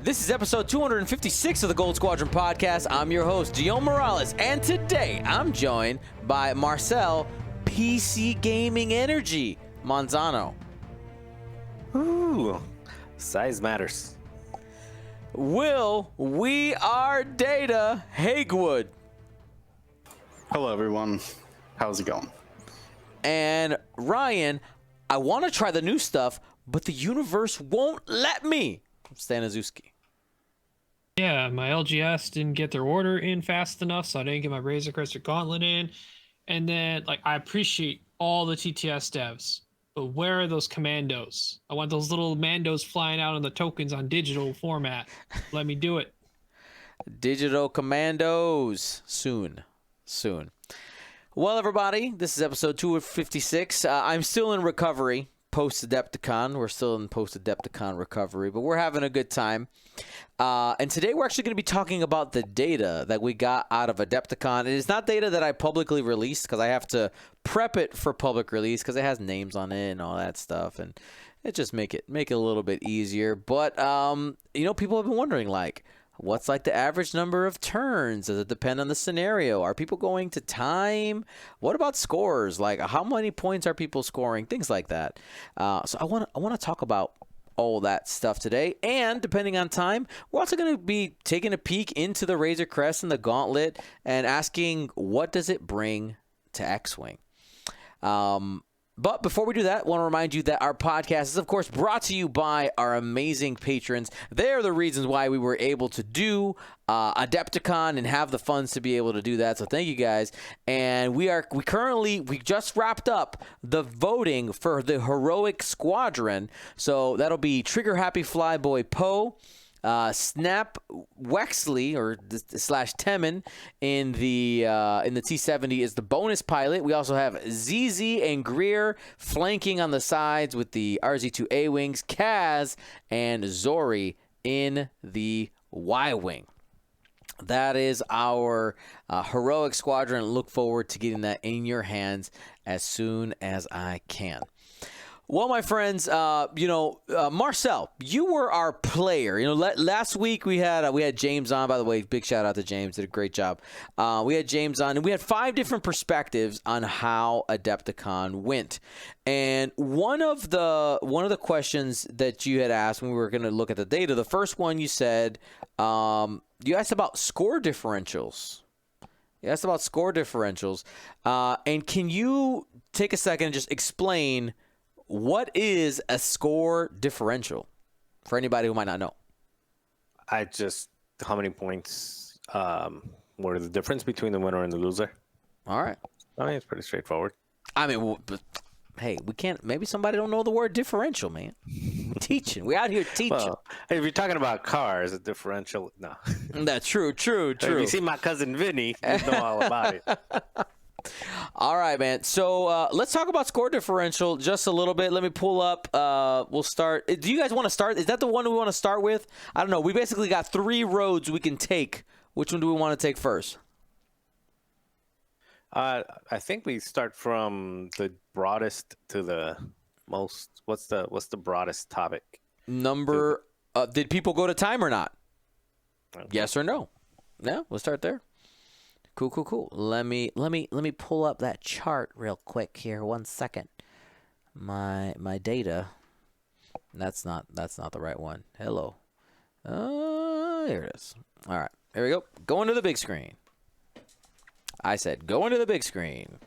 This is episode 256 of the Gold Squadron podcast. I'm your host, Guillaume Morales, and today I'm joined by Marcel PC Gaming Energy Manzano. Ooh, size matters. Will We Are Data Hagewood. Hello, everyone. How's it going? And Ryan, I want to try the new stuff, but the universe won't let me. Staniszewski. Yeah, my LGS didn't get their order in fast enough, so I didn't get my Razor Crest or Gauntlet in. And then, I appreciate all the TTS devs, but where are those commandos? I want those little mandos flying out on the tokens on digital format. Let me do it. Digital commandos. Soon. Well, everybody, this is episode 256. I'm still in recovery post-Adepticon. We're still in post-Adepticon recovery, but we're having a good time. And today we're actually going to be talking about the data that we got out of Adepticon. It is not data that I publicly released because I have to prep it for public release because it has names on it and all that stuff, and it just make it a little bit easier. But people have been wondering, what's the average number of turns? Does it depend on the scenario? Are people going to time? What about scores? How many points are people scoring? Things like that. So I want to talk about all that stuff today. And depending on time, we're also going to be taking a peek into the Razor Crest and the Gauntlet and asking, what does it bring to X-Wing? But before we do that, I want to remind you that our podcast is, of course, brought to you by our amazing patrons. They're the reasons why we were able to do Adepticon and have the funds to be able to do that. So thank you guys. And we just wrapped up the voting for the Heroic Squadron. So that'll be Trigger Happy Flyboy Poe, Snap Wexley or slash Temin in the T-70 is the bonus pilot. We also have ZZ and Greer flanking on the sides with the RZ-2A wings, Kaz and Zori in the Y-wing. That is our Heroic Squadron. Look forward to getting that in your hands as soon as I can. Well, my friends, Marcel, you were our player. Last week we had James on. By the way, big shout out to James, did a great job. We had James on, and we had 5 different perspectives on how Adepticon went. And one of the questions that you had asked when we were going to look at the data, the first one you said, you asked about score differentials. And can you take a second and just explain what is a score differential for anybody who might not know? How many points, what are the difference between the winner and the loser? All right. I mean, it's pretty straightforward. But hey, we can't, maybe somebody don't know the word differential, man. Teaching. We're out here teaching. Well, if you're talking about cars, a differential, no. That's true. If you see my cousin Vinny, you know all about it. All right, man. So let's talk about score differential just a little bit. Let me pull up. We'll start. Do you guys want to start? Is that the one we want to start with? I don't know. We basically got 3 roads we can take. Which one do we want to take first? I think we start from the broadest to the most. What's the broadest topic? Did people go to time or not? Okay. Yes or no? Yeah, we'll start there. Cool. Let me pull up that chart real quick here. 1 second. My data. That's not the right one. Hello. Here it is. All right. Here we go. Going to the big screen. I said go into the big screen.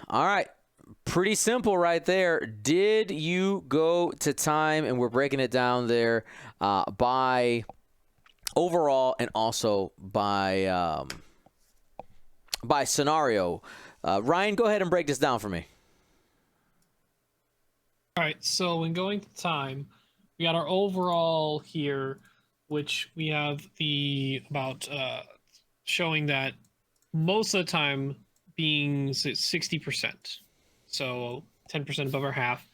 All right. Pretty simple right there. Did you go to time? And we're breaking it down there by overall and also by scenario. Ryan, go ahead and break this down for me. All right, so when going to time, we got our overall here, which we have showing that most of the time being 60%. So 10% above our half.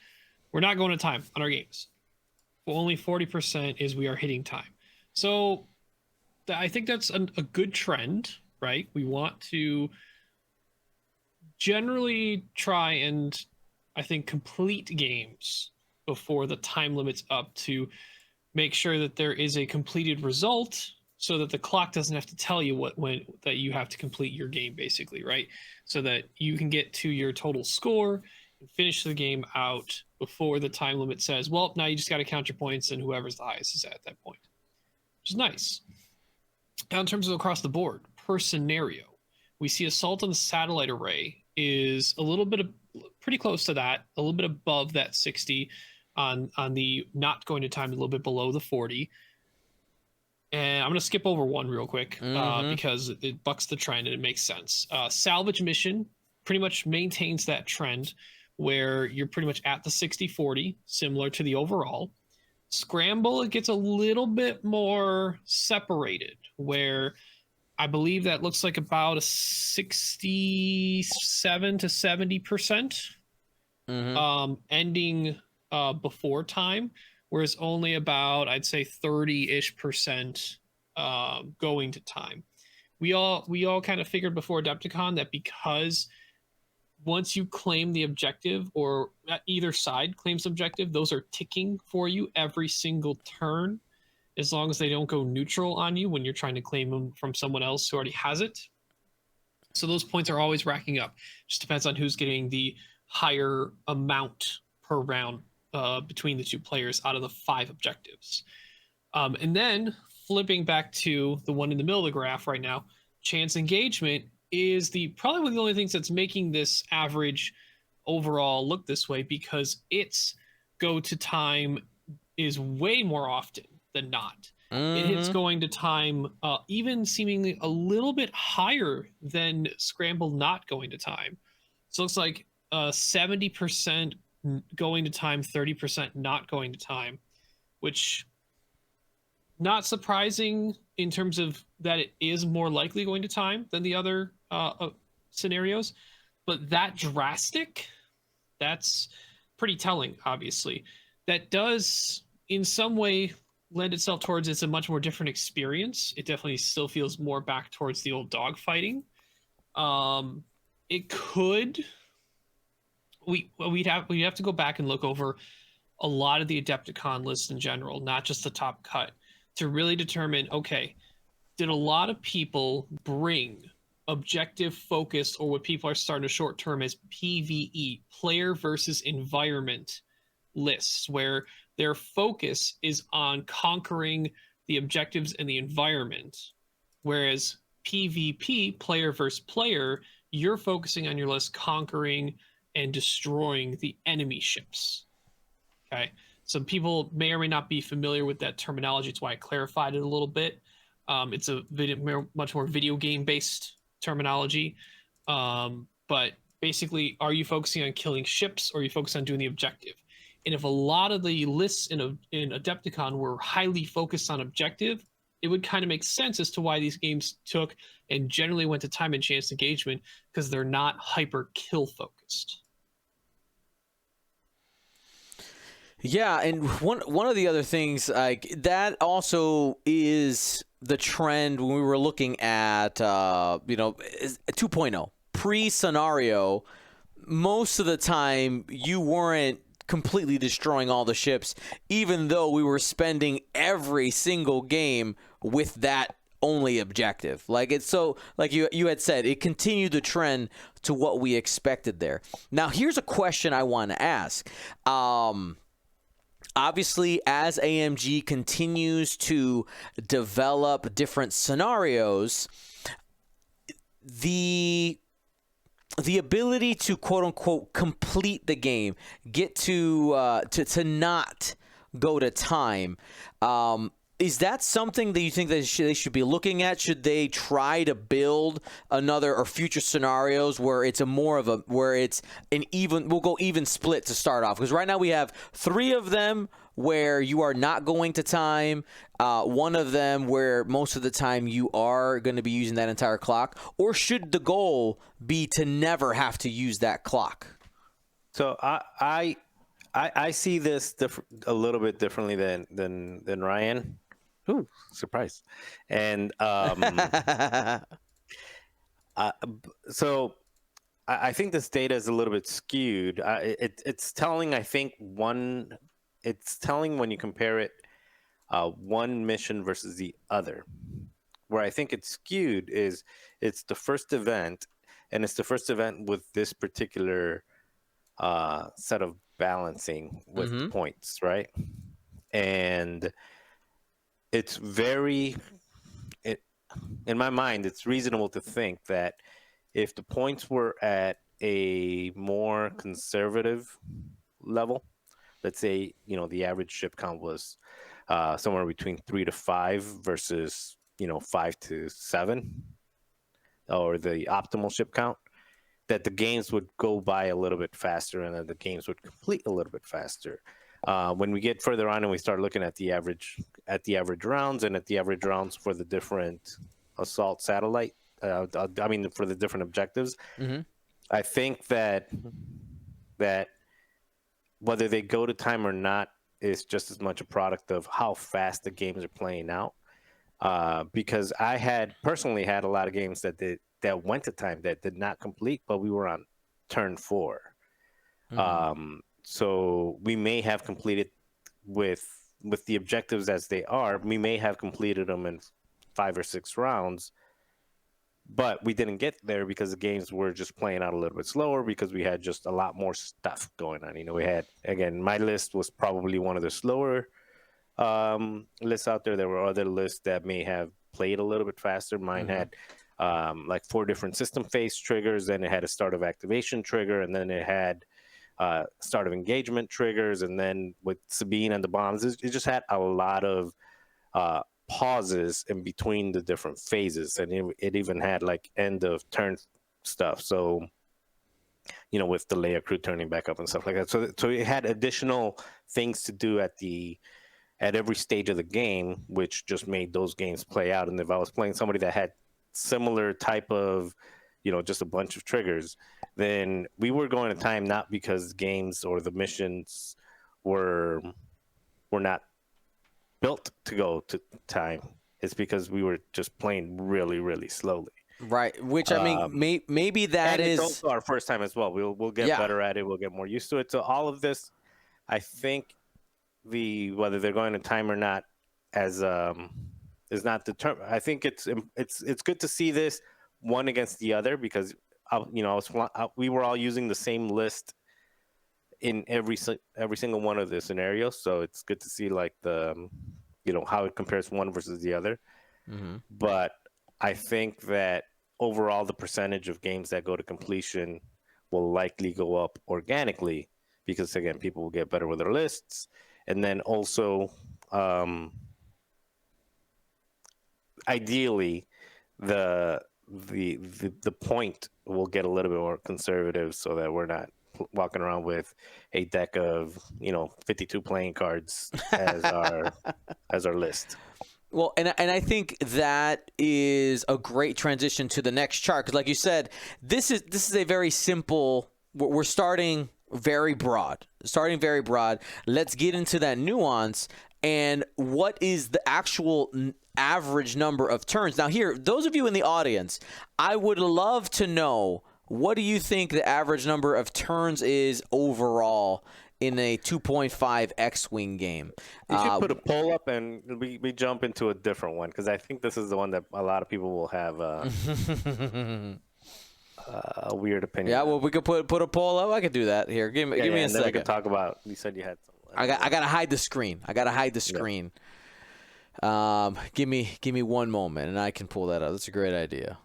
We're not going to time on our games. Only 40% is we are hitting time. So I think that's a good trend, right? We want to generally try and, I think, complete games before the time limit's up to make sure that there is a completed result so that the clock doesn't have to tell you that you have to complete your game, basically, right? So that you can get to your total score and finish the game out before the time limit says, well, now you just got to count your points and whoever's the highest is at that point, which is nice. Now, in terms of across the board, per scenario, we see assault on the satellite array is a little bit of pretty close to that, a little bit above that 60 on the not going to time, a little bit below the 40. And I'm going to skip over one real quick because it bucks the trend and it makes sense. Salvage mission pretty much maintains that trend where you're pretty much at the 60-40, similar to the overall. Scramble, it gets a little bit more separated, where I believe that looks like about a 67 to 70% ending before time, whereas only about, I'd say, 30-ish% going to time. We all kind of figured before Adepticon that because once you claim the objective, or either side claims objective, those are ticking for you every single turn, as long as they don't go neutral on you when you're trying to claim them from someone else who already has it. So those points are always racking up. Just depends on who's getting the higher amount per round between the two players out of the 5 objectives. And then flipping back to the one in the middle of the graph right now, chance engagement is probably one of the only things that's making this average overall look this way, because its go to time is way more often than not. It hits going to time even seemingly a little bit higher than Scramble not going to time. So it's like 70% going to time, 30% not going to time, which not surprising in terms of that it is more likely going to time than the other scenarios, but that drastic, that's pretty telling, obviously. That does in some way lend itself towards it's a much more different experience. It definitely still feels more back towards the old dog fighting. It could, we'd have to go back and look over a lot of the Adepticon lists in general, not just the top cut, to really determine, okay, did a lot of people bring objective focused, or what people are starting to short term as PvE, player versus environment lists, where their focus is on conquering the objectives and the environment, whereas PvP, player versus player, you're focusing on your list conquering and destroying the enemy ships. Okay, some people may or may not be familiar with that terminology. It's why I clarified it a little bit. It's a much more video game based terminology, but basically, are you focusing on killing ships, or are you focused on doing the objective? And if a lot of the lists in Adepticon were highly focused on objective, it would kind of make sense as to why these games took and generally went to time and chance engagement, because they're not hyper kill focused. Yeah, and one of the other things, like that also is the trend when we were looking at 2.0 pre-scenario. Most of the time you weren't completely destroying all the ships, even though we were spending every single game with that only objective. Like it's so, like you had said, it continued the trend to what we expected there. Now here's a question I want to ask. Obviously, as AMG continues to develop different scenarios, the ability to quote unquote complete the game, get to not go to time, is that something that you think that they should be looking at? Should they try to build another or future scenarios where it's we'll go even split to start off? Because right now we have 3 of them where you are not going to time, 1 of them where most of the time you are going to be using that entire clock, or should the goal be to never have to use that clock? So I see this a little bit differently than Ryan. Ooh, surprise! And so I think this data is a little bit skewed. It's telling, I think, one it's telling when you compare it one mission versus the other. Where I think it's skewed is it's the first event, and it's the first event with this particular set of balancing with Mm-hmm. points, right? And it's very, it, in my mind, it's reasonable to think that if the points were at a more conservative level, let's say, the average ship count was somewhere between 3 to 5 versus, 5 to 7, or the optimal ship count, that the games would go by a little bit faster and that the games would complete a little bit faster. When we get further on and we start looking at the average rounds and at the average rounds for the different assault satellite, for the different objectives, Mm-hmm. I think that whether they go to time or not is just as much a product of how fast the games are playing out. Because I had personally had a lot of games that went to time that did not complete, but we were on turn 4. Mm-hmm. So we may have completed with the objectives as they are. We may have completed them in 5 or 6 rounds, but we didn't get there because the games were just playing out a little bit slower because we had just a lot more stuff going on. We had, again, my list was probably one of the slower lists out there. There were other lists that may have played a little bit faster. Mine Mm-hmm. had like 4 different system phase triggers, then it had a start of activation trigger, and then it had start of engagement triggers, and then with Sabine and the bombs, it just had a lot of pauses in between the different phases, and it even had like end of turn stuff. So with the Leia crew turning back up and stuff like that. So it had additional things to do at every stage of the game, which just made those games play out. And if I was playing somebody that had similar type of, just a bunch of triggers, then we were going to time, not because games or the missions were not built to go to time. It's because we were just playing really, really slowly. Right. Which I mean, maybe that and it's is. also our first time as well. We'll get Yeah. better at it. We'll get more used to it. So all of this, I think, whether they're going to time or not, as is not determined. I think it's good to see this one against the other, because we were all using the same list in every single one of the scenarios. So it's good to see like the how it compares one versus the other. Mm-hmm. But I think that overall the percentage of games that go to completion will likely go up organically, because again, people will get better with their lists, and then also ideally the point will get a little bit more conservative, so that we're not walking around with a deck of 52 playing cards as our list. Well, and I think that is a great transition to the next chart, because, like you said, this is a very simple. We're starting very broad. Let's get into that nuance and what is the actual average number of turns. Now, here, those of you in the audience, I would love to know, what do you think the average number of turns is overall in a 2.5 X-Wing game? You should put a poll up, and we jump into a different one, because I think this is the one that a lot of people will have a weird opinion. Yeah, on. well, we could put a poll up. I could do that. Here, give me a and then second. we could talk about. You said you had some. I gotta hide the screen. Give me one moment, and I can pull that up. That's a great idea.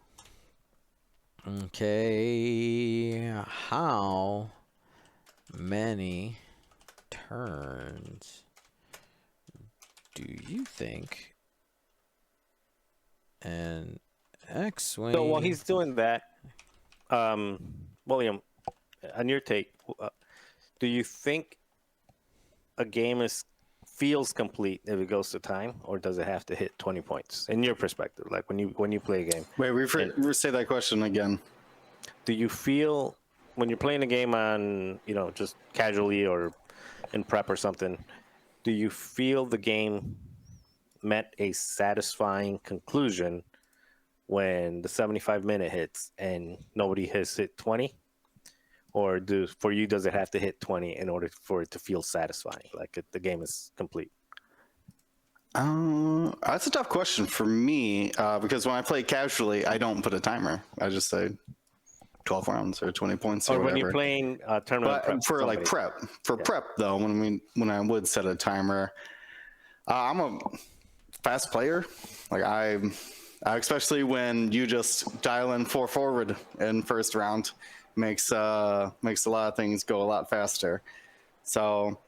Okay, how many turns do you think an X-Wing? So while he's doing that, William, on your take, do you think a game feels complete if it goes to time, or does it have to hit 20 points in your perspective? Like when you play a game. Wait, say that question again. Do you feel when you're playing a game on, just casually or in prep or something, do you feel the game met a satisfying conclusion when the 75-minute hits and nobody has hit 20? or for you does it have to hit 20 in order for it to feel satisfying, like the game is complete? That's a tough question for me because when I play casually, I don't put a timer. I just say 12 rounds or 20 points or Or when whatever. you're playing tournament But prep for with like somebody. prep though, when I would set a timer, I'm a fast player. Like I especially when you just dial in 4 forward in first round, makes a lot of things go a lot faster. So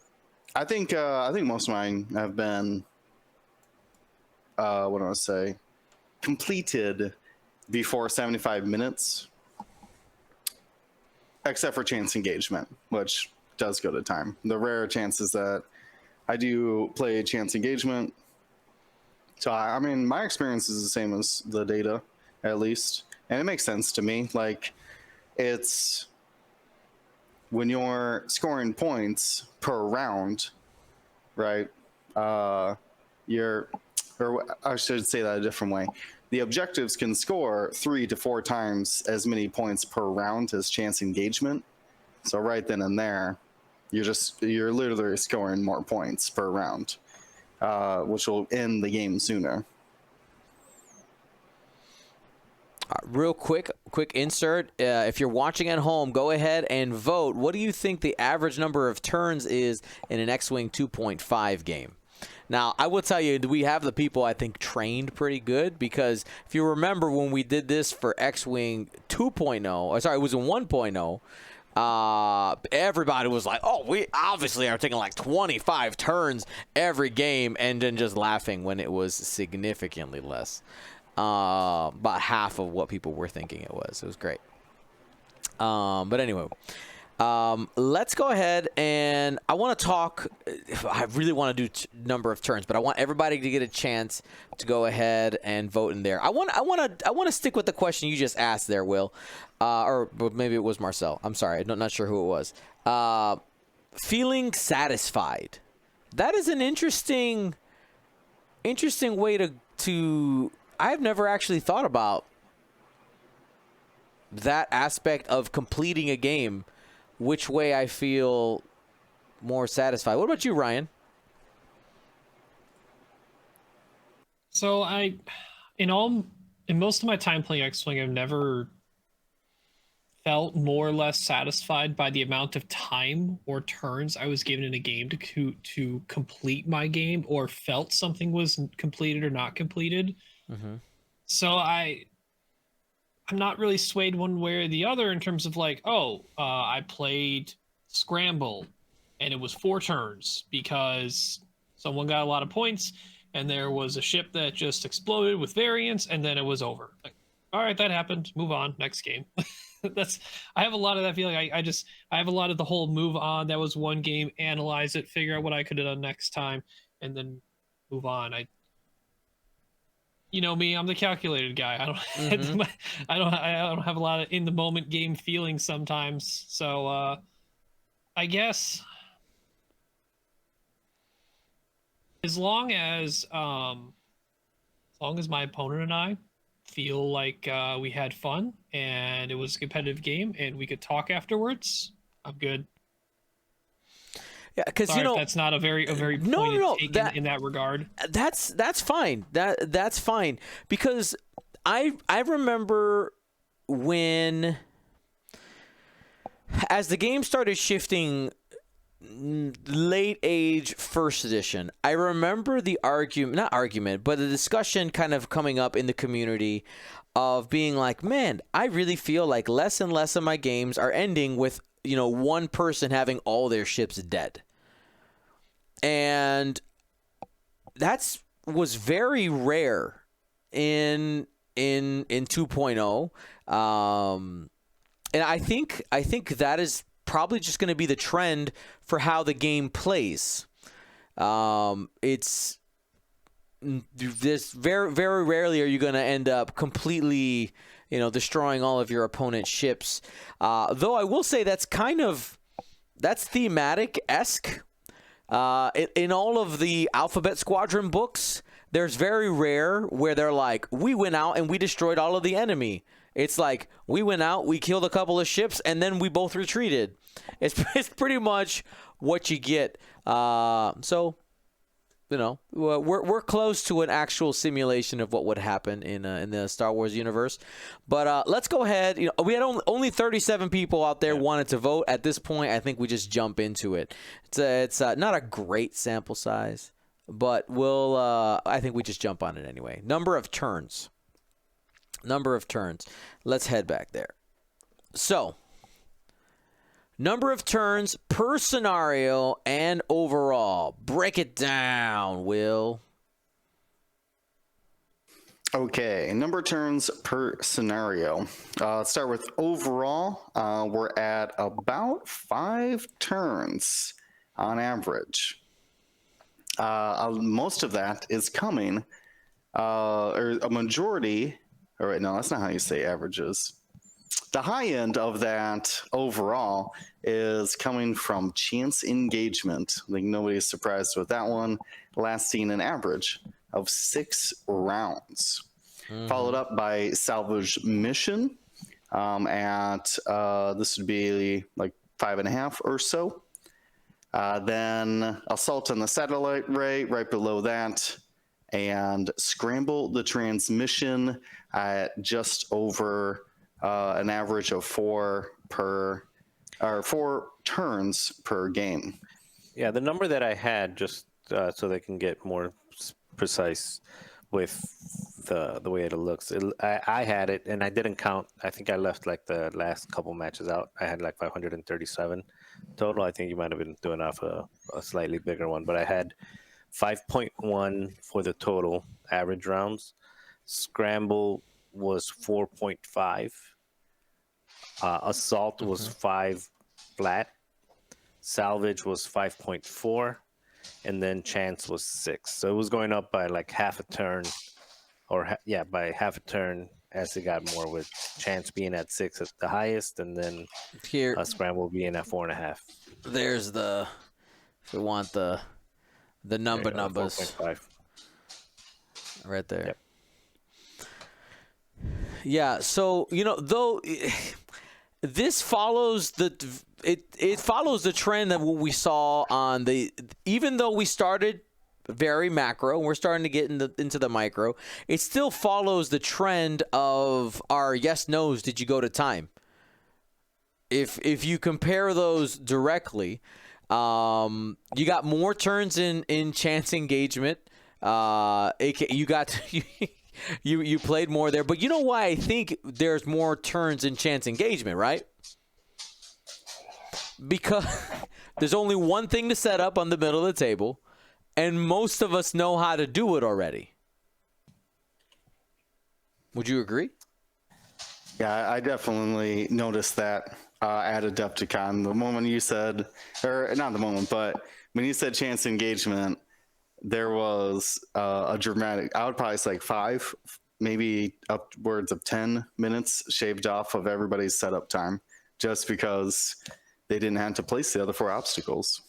I think most of mine have been what do I say, completed before 75 minutes, except for chance engagement, which does go to time. The rare chances that I do play chance engagement. So I mean, my experience is the same as the data, at least, and it makes sense to me. Like, it's when you're scoring points per round, right? Or I should say that a different way. The objectives can score 3 to 4 times as many points per round as chance engagement. So right then and there, you're literally scoring more points per round, which will end the game sooner. Real quick insert. If you're watching at home, go ahead and vote. What do you think the average number of turns is in an X-Wing 2.5 game? Now, I will tell you, we have the people, I think, trained pretty good, because if you remember when we did this for X-Wing 2.0, or sorry, it was in 1.0, everybody was like, oh, we obviously are taking like 25 turns every game, and then just laughing when it was significantly less. About half of what people were thinking it was. It was great. But anyway, let's go ahead, and I want to talk. I really want to do number of turns, but I want everybody to get a chance to go ahead and vote in there. I want to stick with the question you just asked there, Will, or maybe it was Marcel. I'm sorry, I'm not sure who it was. Feeling satisfied. That is an interesting way to. I've never actually thought about that aspect of completing a game, which way I feel more satisfied. What about you, Ryan? So in most of my time playing X-Wing, I've never felt more or less satisfied by the amount of time or turns I was given in a game to complete my game, or felt something was completed or not completed. Mm-hmm. So I'm not really swayed one way or the other in terms of like, I played Scramble and it was 4 turns because someone got a lot of points and there was a ship that just exploded with variants, and then it was over. Like, all right, that happened. Move on. Next game. I have a lot of that feeling. I have a lot of the whole move on. That was one game. Analyze it. Figure out what I could have done next time, and then move on. You know me, I'm the calculated guy. I don't have a lot of in the moment game feelings sometimes. So I guess as long as my opponent and I feel like we had fun and it was a competitive game and we could talk afterwards, I'm good. Yeah, because that's not a very pointed take in that regard. That's fine. That's fine, because I remember when, as the game started shifting late age first edition, I remember the discussion kind of coming up in the community of being like, man, I really feel like less and less of my games are ending with one person having all their ships dead. And that was very rare in 2.0. And I think that is probably just going to be the trend for how the game plays. It's this very, very rarely are you going to end up completely destroying all of your opponent's ships. Though I will say that's thematic-esque. In all of the Alphabet Squadron books, there's very rare where they're like, we went out and we destroyed all of the enemy. It's like we went out, we killed a couple of ships, and then we both retreated. It's pretty much what you get. So, you know, we're close to an actual simulation of what would happen in the Star Wars universe. But let's go ahead. You know, we had only 37 people out there wanted to vote. At this point, I think we just jump into it. It's not a great sample size, but I think we just jump on it anyway. Number of turns. Let's head back there. So, number of turns per scenario and overall. Break it down, Will. Okay, number of turns per scenario. Let's start with overall. We're at about 5 turns on average. Most of that is coming, or a majority. All right, no, that's not how you say averages. The high end of that overall is coming from chance engagement. I think nobody's surprised with that one, lasting an average of 6 rounds. Followed up by salvage mission this would be like 5.5 or so. Then assault on the satellite array right below that, and scramble the transmission at just over an average of 4 turns per game. Yeah, the number that I had, just so they can get more precise with the way it looks. I had it, and I didn't count. I think I left like the last couple matches out. I had like 537 total. I think you might have been doing off a slightly bigger one, but I had 5.1 for the total average rounds. Scramble was 4.5. Assault was 5 flat. Salvage was 5.4. And then chance was 6. So it was going up by like half a turn, by half a turn as it got more, with chance being at 6 at the highest, and then Here, scramble being at 4.5. there's if we want the numbers 4.5. right there. Yep. Yeah, so though this follows it follows the trend that what we saw on even though we started very macro and we're starting to get into the micro, it still follows the trend of our yes nos. Did you go to time? If you compare those directly, you got more turns in chance engagement. You got you played more there, but you know why I think there's more turns in chance engagement, right? Because there's only one thing to set up on the middle of the table, and most of us know how to do it already. Would you agree? Yeah, I definitely noticed that at Adepticon. The moment you said, or not the moment, but when you said chance engagement, there was a dramatic, I would probably say like 5, maybe upwards of 10 minutes shaved off of everybody's setup time, just because they didn't have to place the other 4 obstacles.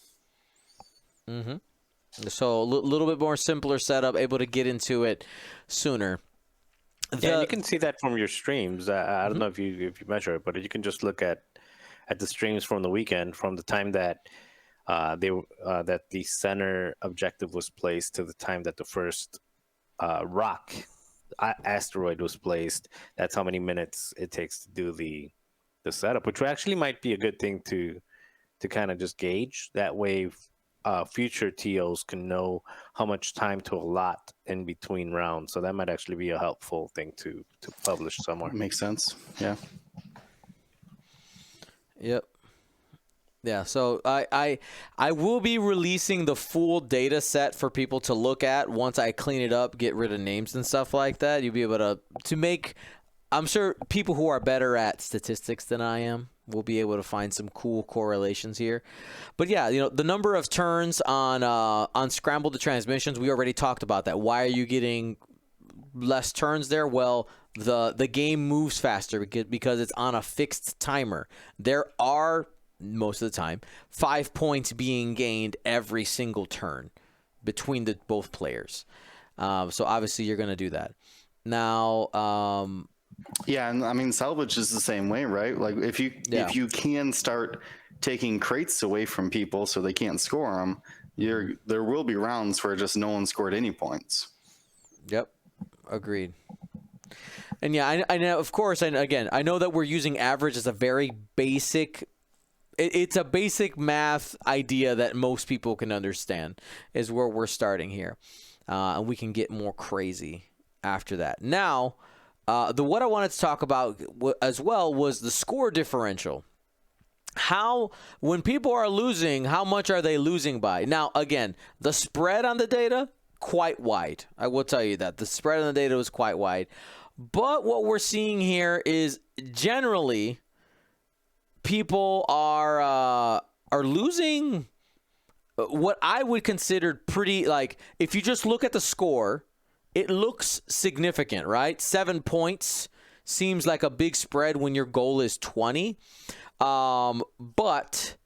Mm-hmm. So a little bit more simpler setup, able to get into it sooner. Yeah, you can see that from your streams. I don't know if you measure it, but you can just look at the streams from the weekend, from the time that that the center objective was placed to the time that the first asteroid was placed. That's how many minutes it takes to do the setup, which actually might be a good thing to kind of just gauge. That way, future TOs can know how much time to allot in between rounds. So that might actually be a helpful thing to publish somewhere. Makes sense. Yeah. Yep. Yeah, so I will be releasing the full data set for people to look at once I clean it up, get rid of names and stuff like that. You'll be able to make, I'm sure people who are better at statistics than I am will be able to find some cool correlations here. But yeah, the number of turns on scramble the transmissions, we already talked about that. Why are you getting less turns there? Well, the game moves faster because it's on a fixed timer. There are, most of the time, 5 points being gained every single turn between both players. So obviously you're going to do that. Now, Yeah, and I mean salvage is the same way, right? Like if you can start taking crates away from people so they can't score them, there will be rounds where just no one scored any points. Yep, agreed. And yeah, I know, of course, and again, I know that we're using average as a very basic. It's a basic math idea that most people can understand. Is where we're starting here, and we can get more crazy after that. Now, what I wanted to talk about as well was the score differential. How, when people are losing, how much are they losing by? Now, again, the spread on the data, quite wide. I will tell you that. The spread on the data was quite wide. But what we're seeing here is generally people are losing what I would consider pretty, like, if you just look at the score, it looks significant, right? 7 points seems like a big spread when your goal is 20. But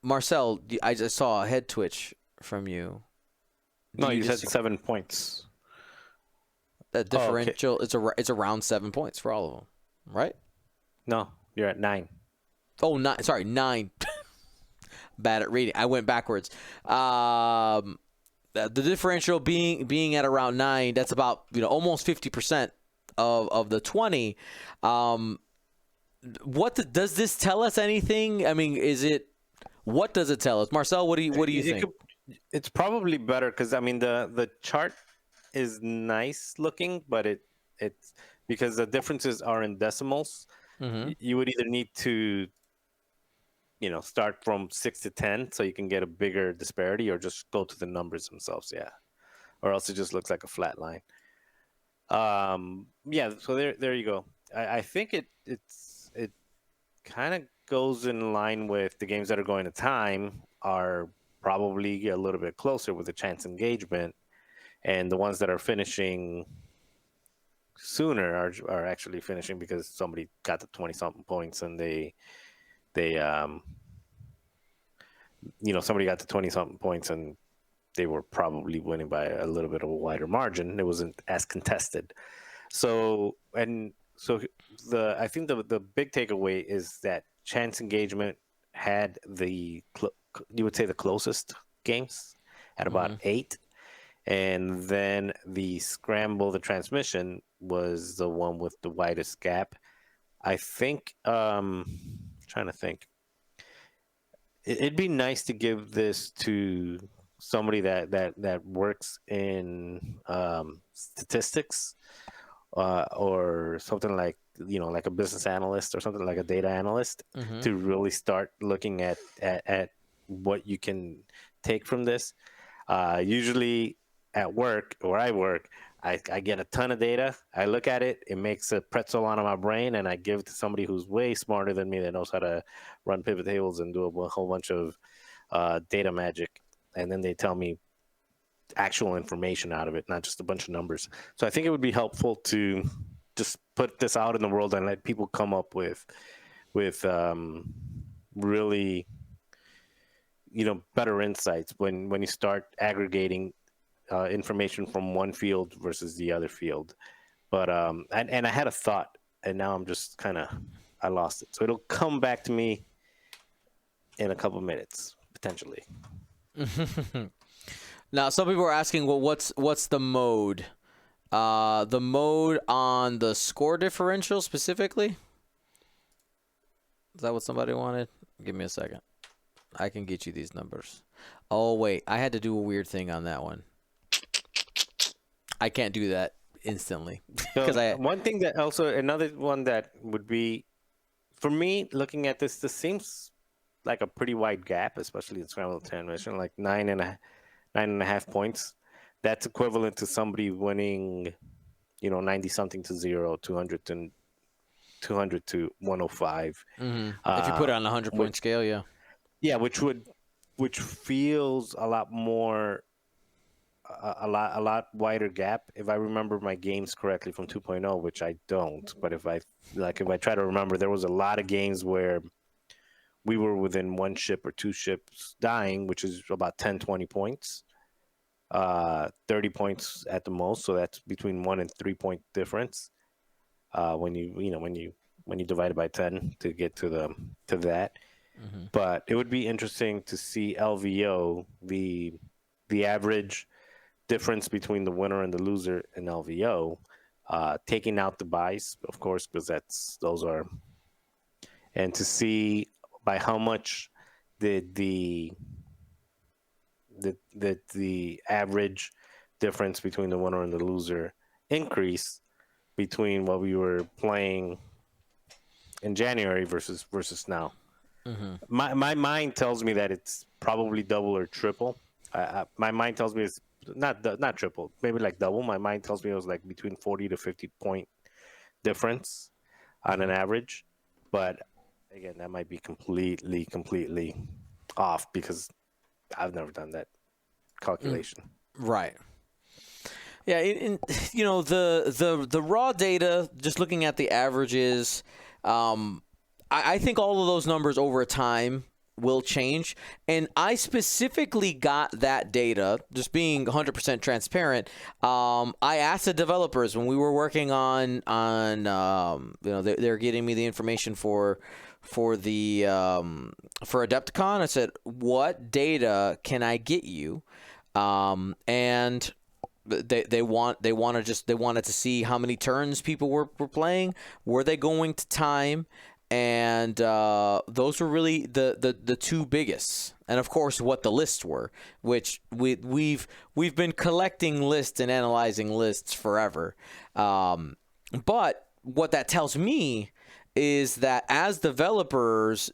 Marcel, I just saw a head twitch from you. No, you said 7 points. That differential, it's around 7 points for all of them, right? No, you're at 9. Oh, 9. Sorry, 9. Bad at reading. I went backwards. The differential being at around 9. That's about almost 50% of the 20. Does this tell us anything? I mean, what does it tell us? Marcel, what do you think? It's probably better because I mean the chart is nice looking, but it's because the differences are in decimals. Mm-hmm. You would either need to start from 6 to 10 so you can get a bigger disparity, or just go to the numbers themselves, or else it just looks like a flat line. So there you go. I think it kind of goes in line with the games that are going to time are probably a little bit closer with the chance engagement, and the ones that are finishing sooner are actually finishing because somebody got the 20 something points, and they somebody got the 20 something points and they were probably winning by a little bit of a wider margin. It wasn't as contested. I think the big takeaway is that chance engagement had you would say the closest games at about 8, and then the scramble, the transmission, was the one with the widest gap. I think trying to think, it'd be nice to give this to somebody that works in statistics, or something like like a business analyst or something, like a data analyst, to really start looking at what you can take from this. Usually at work, where I work, I get a ton of data. I look at it, it makes a pretzel out of my brain, and I give it to somebody who's way smarter than me, that knows how to run pivot tables and do a whole bunch of data magic, and then they tell me actual information out of it, not just a bunch of numbers. So I think it would be helpful to just put this out in the world and let people come up with really better insights when you start aggregating information from one field versus the other field. But and I had a thought, and now I'm just I lost it. So it'll come back to me in a couple minutes potentially. Now, some people are asking, well, what's the mode? The mode on the score differential specifically? Is that what somebody wanted? Give me a second. I can get you these numbers. Oh, wait. I had to do a weird thing on that one. I can't do that instantly. One thing that also, another one that would be, for me, looking at this seems like a pretty wide gap, especially in scramble transmission, like 9.5 points. That's equivalent to somebody winning, 90 something to 0, 200 to 105. If you put it on a 100-point scale, yeah. Yeah, which feels a lot more, a lot wider gap. If I remember my games correctly from 2.0, which I don't, but if I try to remember, there was a lot of games where we were within one ship or two ships dying, which is about 10, 20 points, 30 points at the most. So that's between 1 and 3 point difference. when you divide it by 10 to get to that. Mm-hmm. But it would be interesting to see LVO, the average difference between the winner and the loser in LVO, taking out the buys, of course, because and to see by how much did the average difference between the winner and the loser increase between what we were playing in January versus now. Mm-hmm. My mind tells me that it's probably double or triple. My mind tells me it's not triple, maybe like double. My mind tells me it was like between 40 to 50 point difference on an average, but again, that might be completely off because I've never done that calculation. Right. Yeah, the raw data, just looking at the averages, I think all of those numbers over time will change. And I specifically got that data, just being 100% transparent. I asked the developers when we were working on they're getting me the information for Adepticon. I said, what data can I get you? And they wanted to see how many turns people were playing. Were they going to time? And those were really the two biggest. And of course, what the lists were, which we've been collecting lists and analyzing lists forever. But what that tells me is that as developers,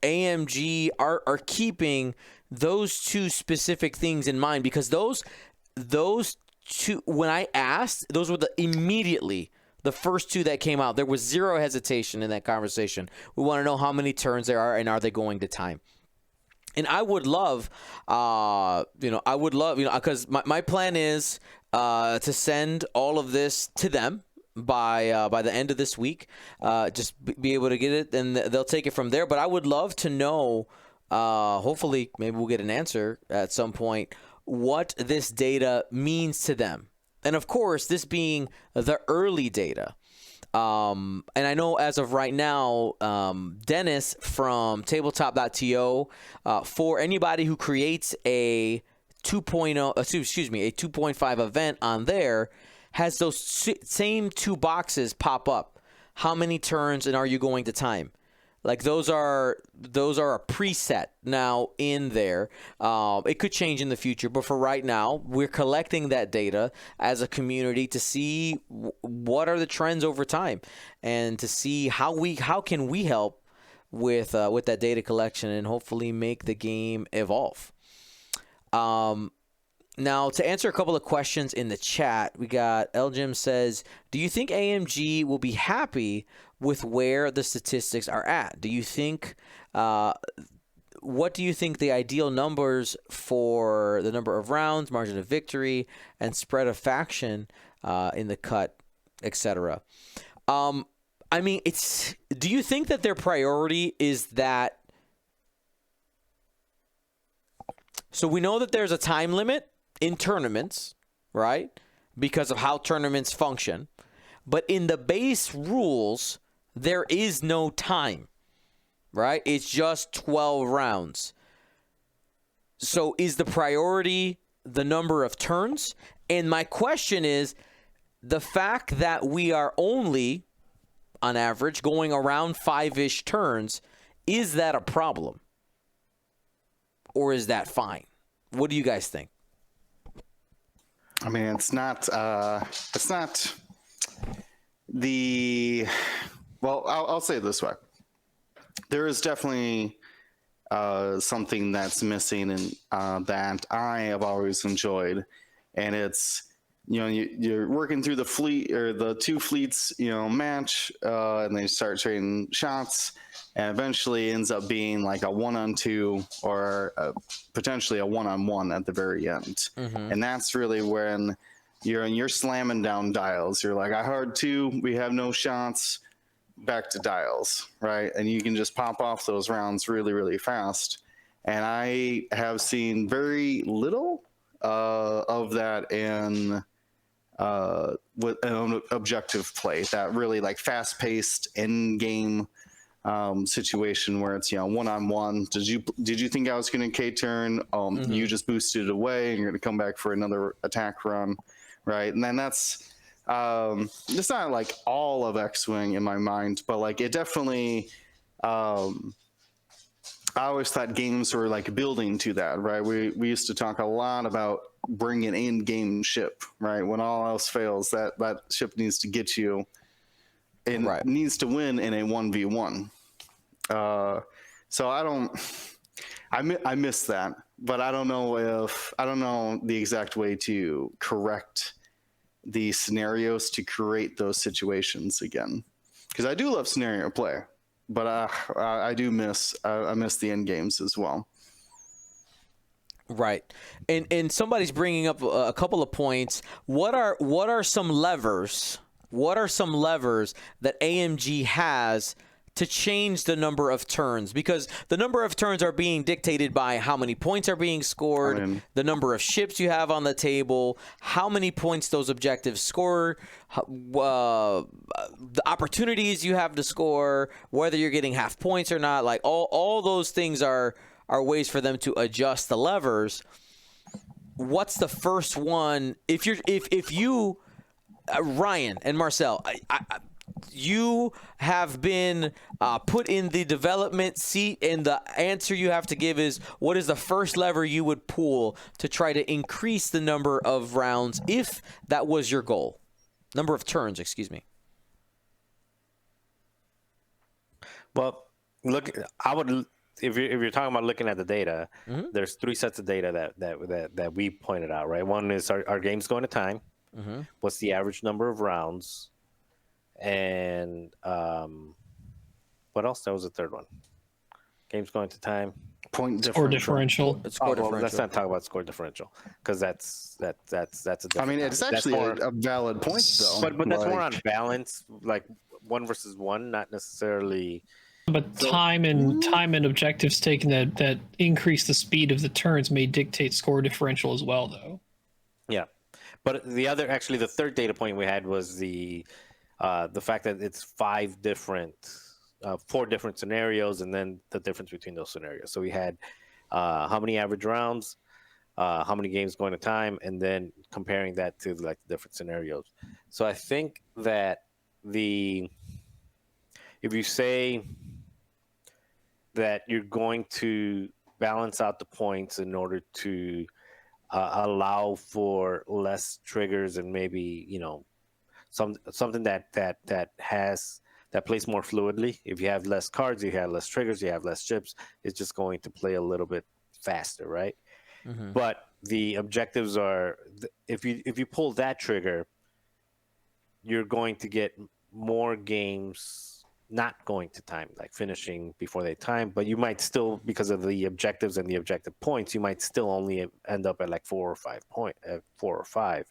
AMG are keeping those two specific things in mind, because those two, when I asked, those were immediately the first two that came out. There was zero hesitation in that conversation. We want to know how many turns there are and are they going to time. And I would love, because my plan is to send all of this to them by the end of this week. Just be able to get it, and they'll take it from there. But I would love to know, hopefully maybe we'll get an answer at some point, what this data means to them. And of course, this being the early data. And I know as of right now, Dennis from tabletop.to, for anybody who creates a 2.5 event on there, has those same two boxes pop up. How many turns and are you going to time? Like those are a preset now in there. It could change in the future, but for right now, we're collecting that data as a community to see what are the trends over time, and to see how can we help with that data collection and hopefully make the game evolve. Now, to answer a couple of questions in the chat, we got Eljim says, do you think AMG will be happy with where the statistics are at? Do you think, what do you think the ideal numbers for the number of rounds, margin of victory, and spread of faction in the cut, etc.? Do you think that their priority is that? So we know that there's a time limit in tournaments, right? Because of how tournaments function. But in the base rules, there is no time, right? It's just 12 rounds. So is the priority the number of turns? And my question is, the fact that we are only, on average, going around 5-ish turns, is that a problem? Or is that fine? What do you guys think? I mean, it's not the, well, I'll say it this way. There is definitely something that's missing and that I have always enjoyed. And it's, you're working through the fleet, or the two fleets, match, and they start trading shots, and eventually ends up being like a 1-on-2 or potentially a 1-on-1 at the very end. Mm-hmm. And that's really when you're slamming down dials. You're like, I heard 2, we have no shots, back to dials, right? And you can just pop off those rounds really, really fast. And I have seen very little of that in with an objective play, that really like fast paced end game situation where it's, you know, one-on-one. Did you think I was going to K-turn? You just boosted it away and you're going to come back for another attack run, right? And then that's it's not like all of X-Wing in my mind, but like it definitely I always thought games were like building to that, right? We used to talk a lot about bringing in game ship, right? When all else fails, that ship needs to get you and needs to win in a 1v1. So I miss that, but I don't know the exact way to correct the scenarios to create those situations again. Because I do love scenario play, but I miss the end games as well. Right, and somebody's bringing up a couple of points. What are some levers? What are some levers that AMG has to change the number of turns? Because the number of turns are being dictated by how many points are being scored, the number of ships you have on the table, how many points those objectives score, the opportunities you have to score, whether you're getting half points or not. Like all those things are ways for them to adjust the levers. What's the first one? If you Ryan and Marcel, you have been put in the development seat, and the answer you have to give is, what is the first lever you would pull to try to increase the number of rounds, if that was your goal? Number of turns, excuse me. Well, look, I would, if you're talking about looking at the data, there's 3 sets of data that we pointed out, right? One is our game's going to time. What's the average number of rounds? And what else? That was the third one. Game's going to time. Point Score differential. It's score differential. Let's not talk about score differential, because that's a different. I mean, it's actually a valid point, though. But that's more on balance, like 1 versus 1, not necessarily. But time and objectives taken that increase the speed of the turns may dictate score differential as well, though. Yeah, but the third data point we had was the fact that it's 4 different scenarios, and then the difference between those scenarios. So we had how many average rounds, how many games going to time, and then comparing that to like the different scenarios. So I think that if you say that you're going to balance out the points in order to allow for less triggers, and maybe, you know, something that plays more fluidly. If you have less cards, you have less triggers, you have less chips, it's just going to play a little bit faster, right? But the objectives are, if you pull that trigger, you're going to get more games not going to time, like finishing before they time. But you might still, because of the objectives and the objective points, you might still only end up at like 4 or 5.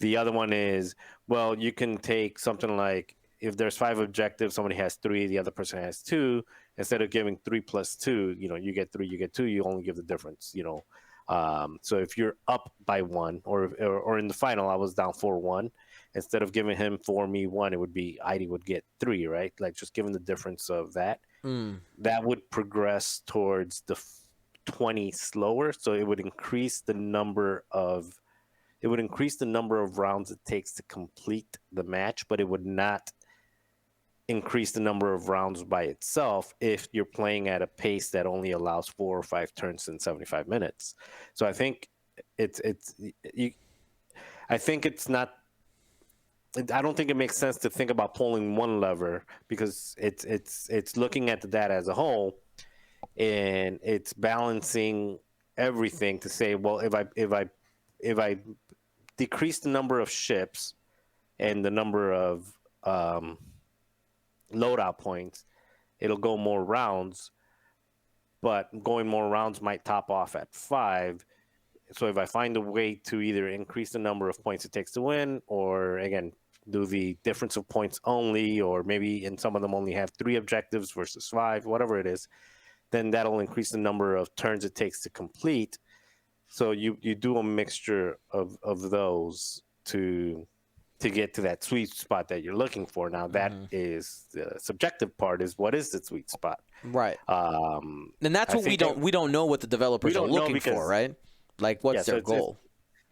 The other one is, well, you can take something like, if there's 5 objectives, somebody has 3, the other person has 2. Instead of giving 3 plus 2, you know, you get 3, you get 2, you only give the difference, you know. So if you're up by 1, or in the final, I was down 4-1. Instead of giving him 4, me 1, it would be Heidi would get 3, right? Like, just given the difference of that, that would progress towards the 20 slower. So it would increase the number of rounds it takes to complete the match, but it would not increase the number of rounds by itself if you're playing at a pace that only allows 4 or 5 turns in 75 minutes. So I think I don't think it makes sense to think about pulling one lever, because it's looking at the data as a whole, and it's balancing everything to say, well, if I decrease the number of ships and the number of loadout points, it'll go more rounds, but going more rounds might top off at 5. So if I find a way to either increase the number of points it takes to win, or again, do the difference of points only, or maybe in some of them only have 3 objectives versus 5, whatever it is, then that'll increase the number of turns it takes to complete. So you do a mixture of those to to get to that sweet spot that you're looking for. Now that is the subjective part, is what is the sweet spot? Right. And that's I what we think don't we don't know what the developers are don't know looking for, because- right? Like, what's so their it's- goal?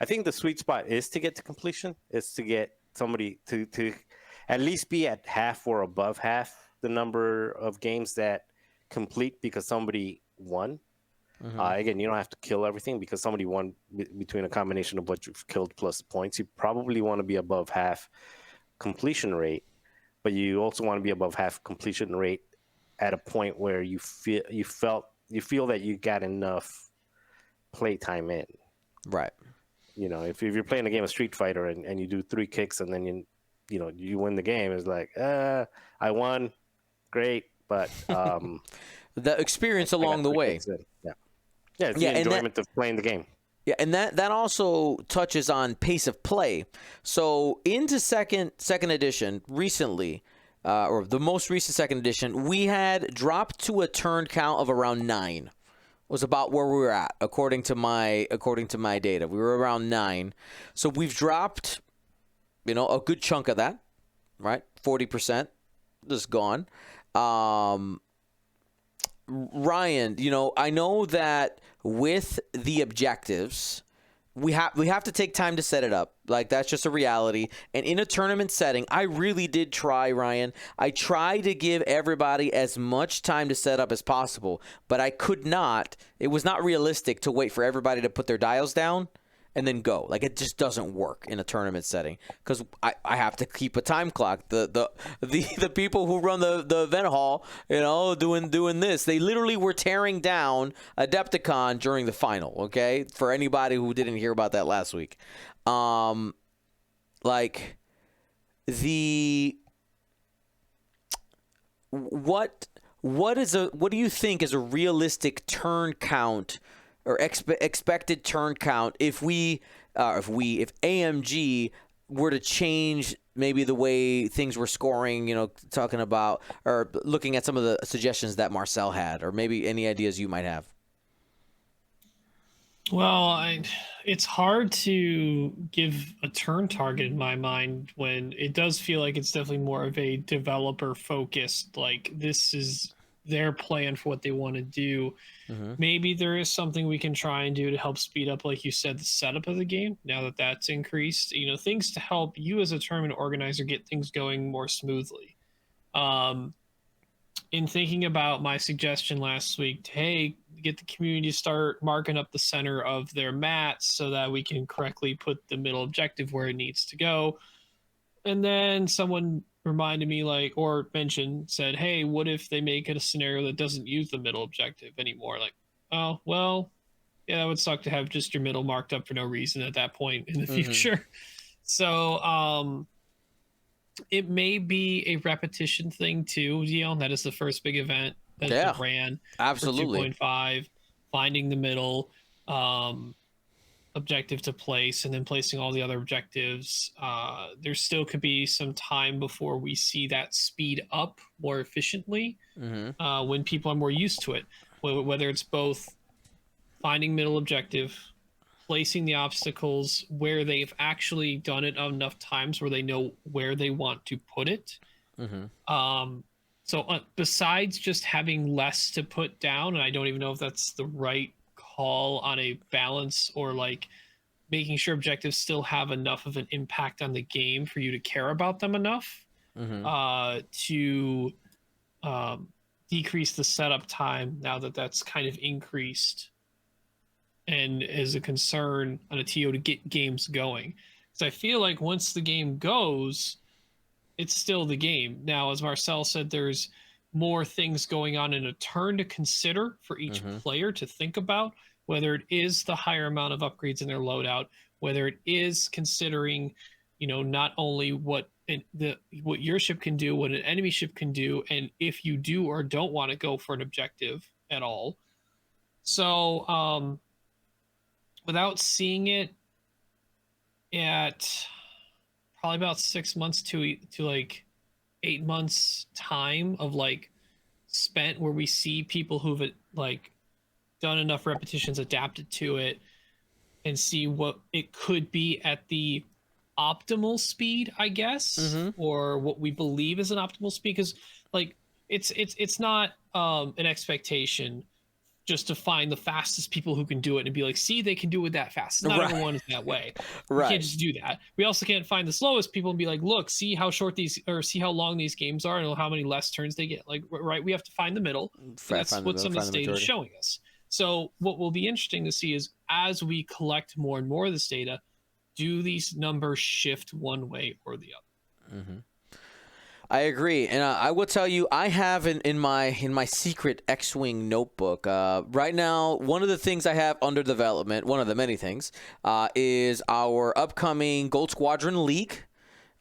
I think the sweet spot is to get to completion, is to get somebody to at least be at half or above half the number of games that complete because somebody won. Again, you don't have to kill everything because somebody won between a combination of what you've killed plus points. You probably want to be above half completion rate, but you also want to be above half completion rate at a point where you feel that you got enough playtime in. Right. You know, if you're playing a game of Street Fighter and you do 3 kicks and then you win the game, it's like, I won, great, but The experience along the way. Yeah, it's the enjoyment of playing the game. Yeah, and that also touches on pace of play. So into second edition recently, or the most recent second edition, we had dropped to a turn count of around 9. Was about where we were at according to my data. We were around 9. So we've dropped, a good chunk of that, right? 40% is gone. Ryan, I know that with the objectives, we have to take time to set it up. Like, that's just a reality. And in a tournament setting, I really did try, Ryan. I tried to give everybody as much time to set up as possible, but I could not. It was not realistic to wait for everybody to put their dials down and then go. Like, it just doesn't work in a tournament setting because I have to keep a time clock. The people who run the event hall, doing this, they literally were tearing down Adepticon during the final. Okay, for anybody who didn't hear about that last week, what do you think is a realistic turn count or expected turn count if AMG were to change maybe the way things were scoring, talking about or looking at some of the suggestions that Marcel had, or maybe any ideas you might have? Well, it's hard to give a turn target in my mind when it does feel like it's definitely more of a developer focused, like this is their plan for what they want to do. Maybe there is something we can try and do to help speed up, like you said, the setup of the game now that that's increased, things to help you as a tournament organizer get things going more smoothly. In thinking about my suggestion last week, hey, get the community to start marking up the center of their mats so that we can correctly put the middle objective where it needs to go. And then someone reminded me, said, hey, what if they make it a scenario that doesn't use the middle objective anymore? Like, oh, well, yeah, that would suck to have just your middle marked up for no reason at that point in the future. So, it may be a repetition thing too, that is the first big event that ran. Absolutely. For 2.5, finding the middle objective to place and then placing all the other objectives. There still could be some time before we see that speed up more efficiently when people are more used to it, whether it's both finding middle objective, placing the obstacles where they've actually done it enough times where they know where they want to put it. So besides just having less to put down, and I don't even know if that's the right call on a balance, or making sure objectives still have enough of an impact on the game for you to care about them enough to decrease the setup time now that that's kind of increased and is a concern on a TO to get games going. Because I feel like once the game goes, it's still the game. Now, as Marcel said, there's more things going on in a turn to consider for each player to think about, whether it is the higher amount of upgrades in their loadout, whether it is considering, not only what your ship can do, what an enemy ship can do, and if you do or don't want to go for an objective at all. So, without seeing it at probably about 6 months to 8 months time of spent where we see people who've done enough repetitions, adapted to it, and see what it could be at the optimal speed, I guess, or what we believe is an optimal speed, because like it's not an expectation just to find the fastest people who can do it and be like, see, they can do it that fast. Not Right. everyone is that way. We Right. can't just do that. We also can't find the slowest people and be like, look, see how short these, or see how long these games are and how many less turns they get. Like, right, we have to find the middle. And that's what some of this data is showing us. So what will be interesting to see is as we collect more and more of this data, do these numbers shift one way or the other? I agree, and I will tell you, I have in my secret X-Wing notebook right now. One of the things I have under development, one of the many things, is our upcoming Gold Squadron League.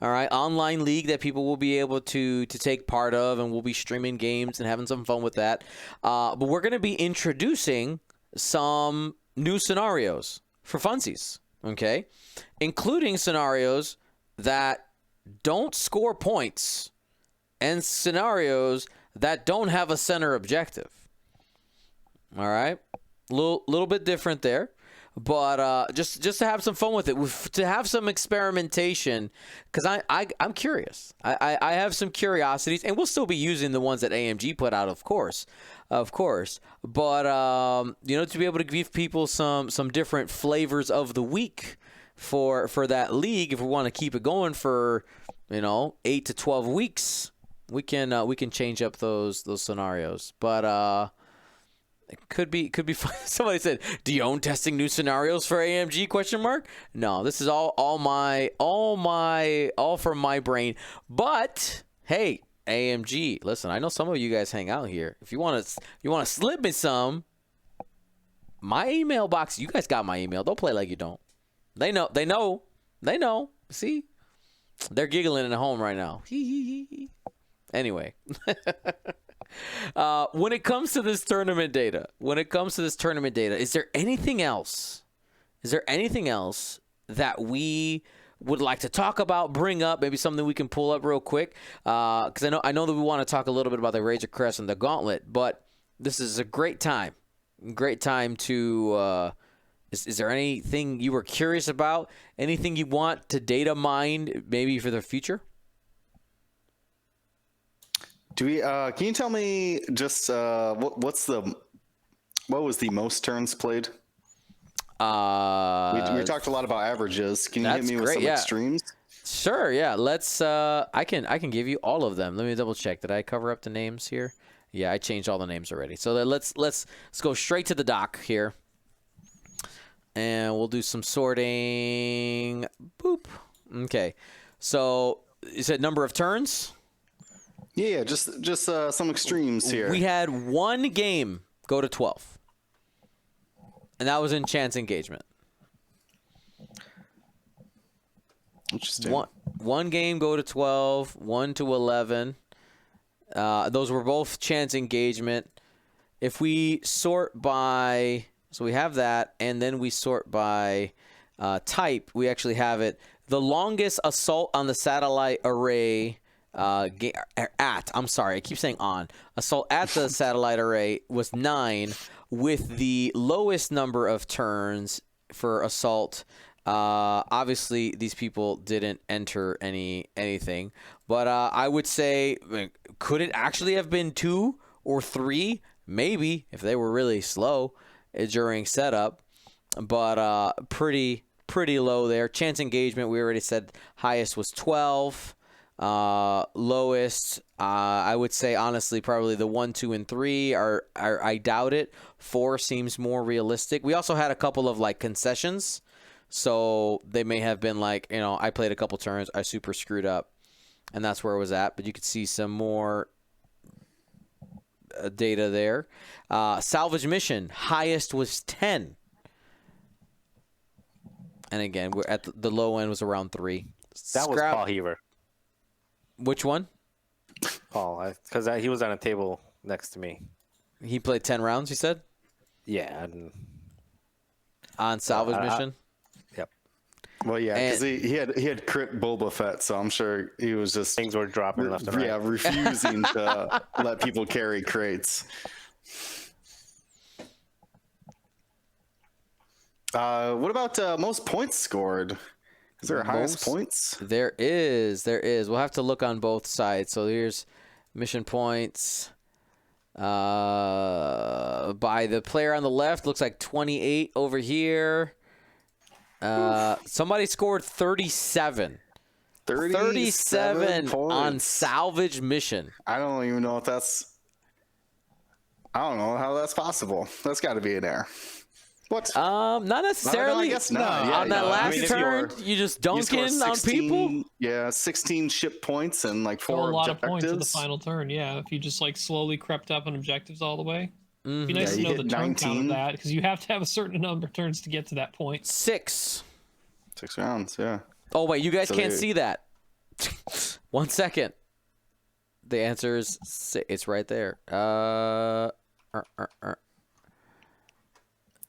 All right, online league that people will be able to take part of, and we'll be streaming games and having some fun with that. But we're going to be introducing some new scenarios for funsies, okay, including scenarios that don't score points and scenarios that don't have a center objective. All right, little bit different there, but just to have some fun with it, to have some experimentation, because I'm curious. I have some curiosities, and we'll still be using the ones that AMG put out, of course. But to be able to give people some different flavors of the week for that league, if we want to keep it going for 8 to 12 weeks. We can change up those scenarios, but it could be fun. Somebody said, "Do you own testing new scenarios for AMG?" ? No, this is all from my brain. But hey, AMG, listen, I know some of you guys hang out here. If you want to slip me some, my email box. You guys got my email. Don't play like you don't. They know. See, they're giggling at home right now. Anyway, when it comes to this tournament data, is there anything else that we would like to talk about, bring up, maybe something we can pull up real quick? Because I know that we want to talk a little bit about the Razor Crest and the Gauntlet, but this is a great time to. Is there anything you were curious about? Anything you want to data mine, maybe for the future? Do we? Can you tell me just what was the most turns played? We talked a lot about averages. Can you hit me with some extremes? Sure. Yeah. Let's. I can give you all of them. Let me double check. Did I cover up the names here? Yeah, I changed all the names already. So let's go straight to the doc here, and we'll do some sorting. Boop. Okay. So you said number of turns. Yeah, just some extremes here. We had one game go to 12, and that was in Chance Engagement. Interesting. One game go to 12, 1 to 11. Those were both Chance Engagement. If we sort by, so we have that, and then we sort by type, we actually have it. The longest assault on the satellite array. I keep saying on. Assault at the satellite array was 9, with the lowest number of turns for assault. Obviously, these people didn't enter anything, but I would say, could it actually have been 2 or 3? Maybe, if they were really slow during setup, but pretty low there. Chance Engagement, we already said highest was 12. Lowest, I would say honestly, probably the 1, 2, and 3 are I doubt it. 4 seems more realistic. We also had a couple of concessions, so they may have been I played a couple turns, I super screwed up, and that's where it was at. But you could see some more data there. Salvage mission, highest was 10, and again we're at the low end was around 3. That was Paul Heaver. Which one? Paul, because he was on a table next to me. He played 10 rounds, you said? Yeah. On salvage mission? Yep. Well, yeah, because he had crit Boba Fett, so I'm sure he was just things were dropping left and right. Yeah, refusing to let people carry crates. What about most points scored? Is there a highest points? There is. We'll have to look on both sides. So here's mission points. By the player on the left, looks like 28 over here. Somebody scored 37. 37 on salvage mission. I don't even know if that's... I don't know how that's possible. That's got to be an error. What? Not necessarily. I guess not. No, Yeah, on that last turn, you just dunking on people. Yeah, 16 ship points and like 4 a lot objectives. of points in the final turn. Yeah, if you just like slowly crept up on objectives all the way. It'd be nice to know the turn count of that, because you have to have a certain number of turns to get to that point. 6 rounds. Yeah. Oh wait, you guys can't see that. 1 second. The answer is it's right there.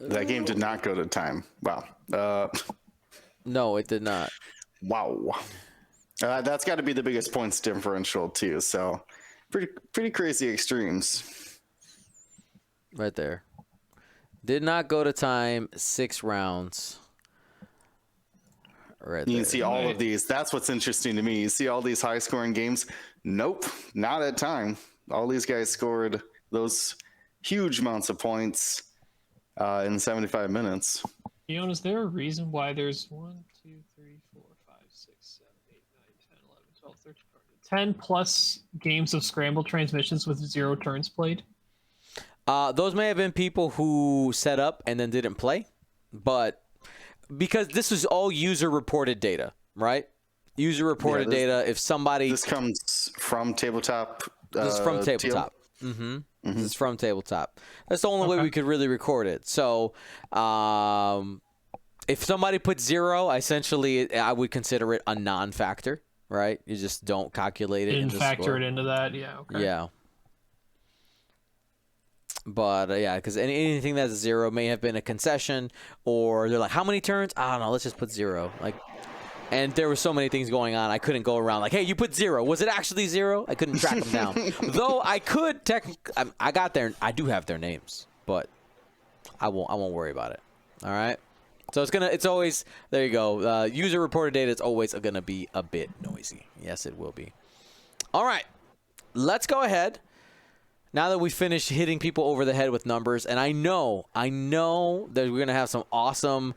That game did not go to time. Wow. No, it did not. Wow. That's got to be the biggest points differential too. So, pretty crazy extremes. Right there. Did not go to time. 6 rounds. Right there. You can see all of these. That's what's interesting to me. You see all these high-scoring games. Nope, not at time. All these guys scored those huge amounts of points in 75 minutes. Fiona, is there a reason why there's 1, 2, 3, 4, 5, 6, 7, 8, 9, 10, 11, 12, 13, 14, 10 plus games of scramble transmissions with 0 turns played? Those may have been people who set up and then didn't play, but because this is all user-reported data, right? User-reported data. If somebody... This comes from tabletop. This is from tabletop. This is from tabletop. That's the only way we could really record it. So, if somebody put 0, essentially, I would consider it a non-factor, right? You just don't calculate it. Didn't factor it into that, yeah. Okay. Yeah. But, yeah, because anything that's 0 may have been a concession, or they're like, how many turns? I don't know, let's just put 0. Like, and there were so many things going on, I couldn't go around like, hey, you put 0. Was it actually 0? I couldn't track them down. Though I could technically, I got their, I do have their names, but I won't worry about it. All right. So it's always, there you go. User reported data is always gonna be a bit noisy. Yes, it will be. All right, let's go ahead. Now that we finished hitting people over the head with numbers, and I know that we're gonna have some awesome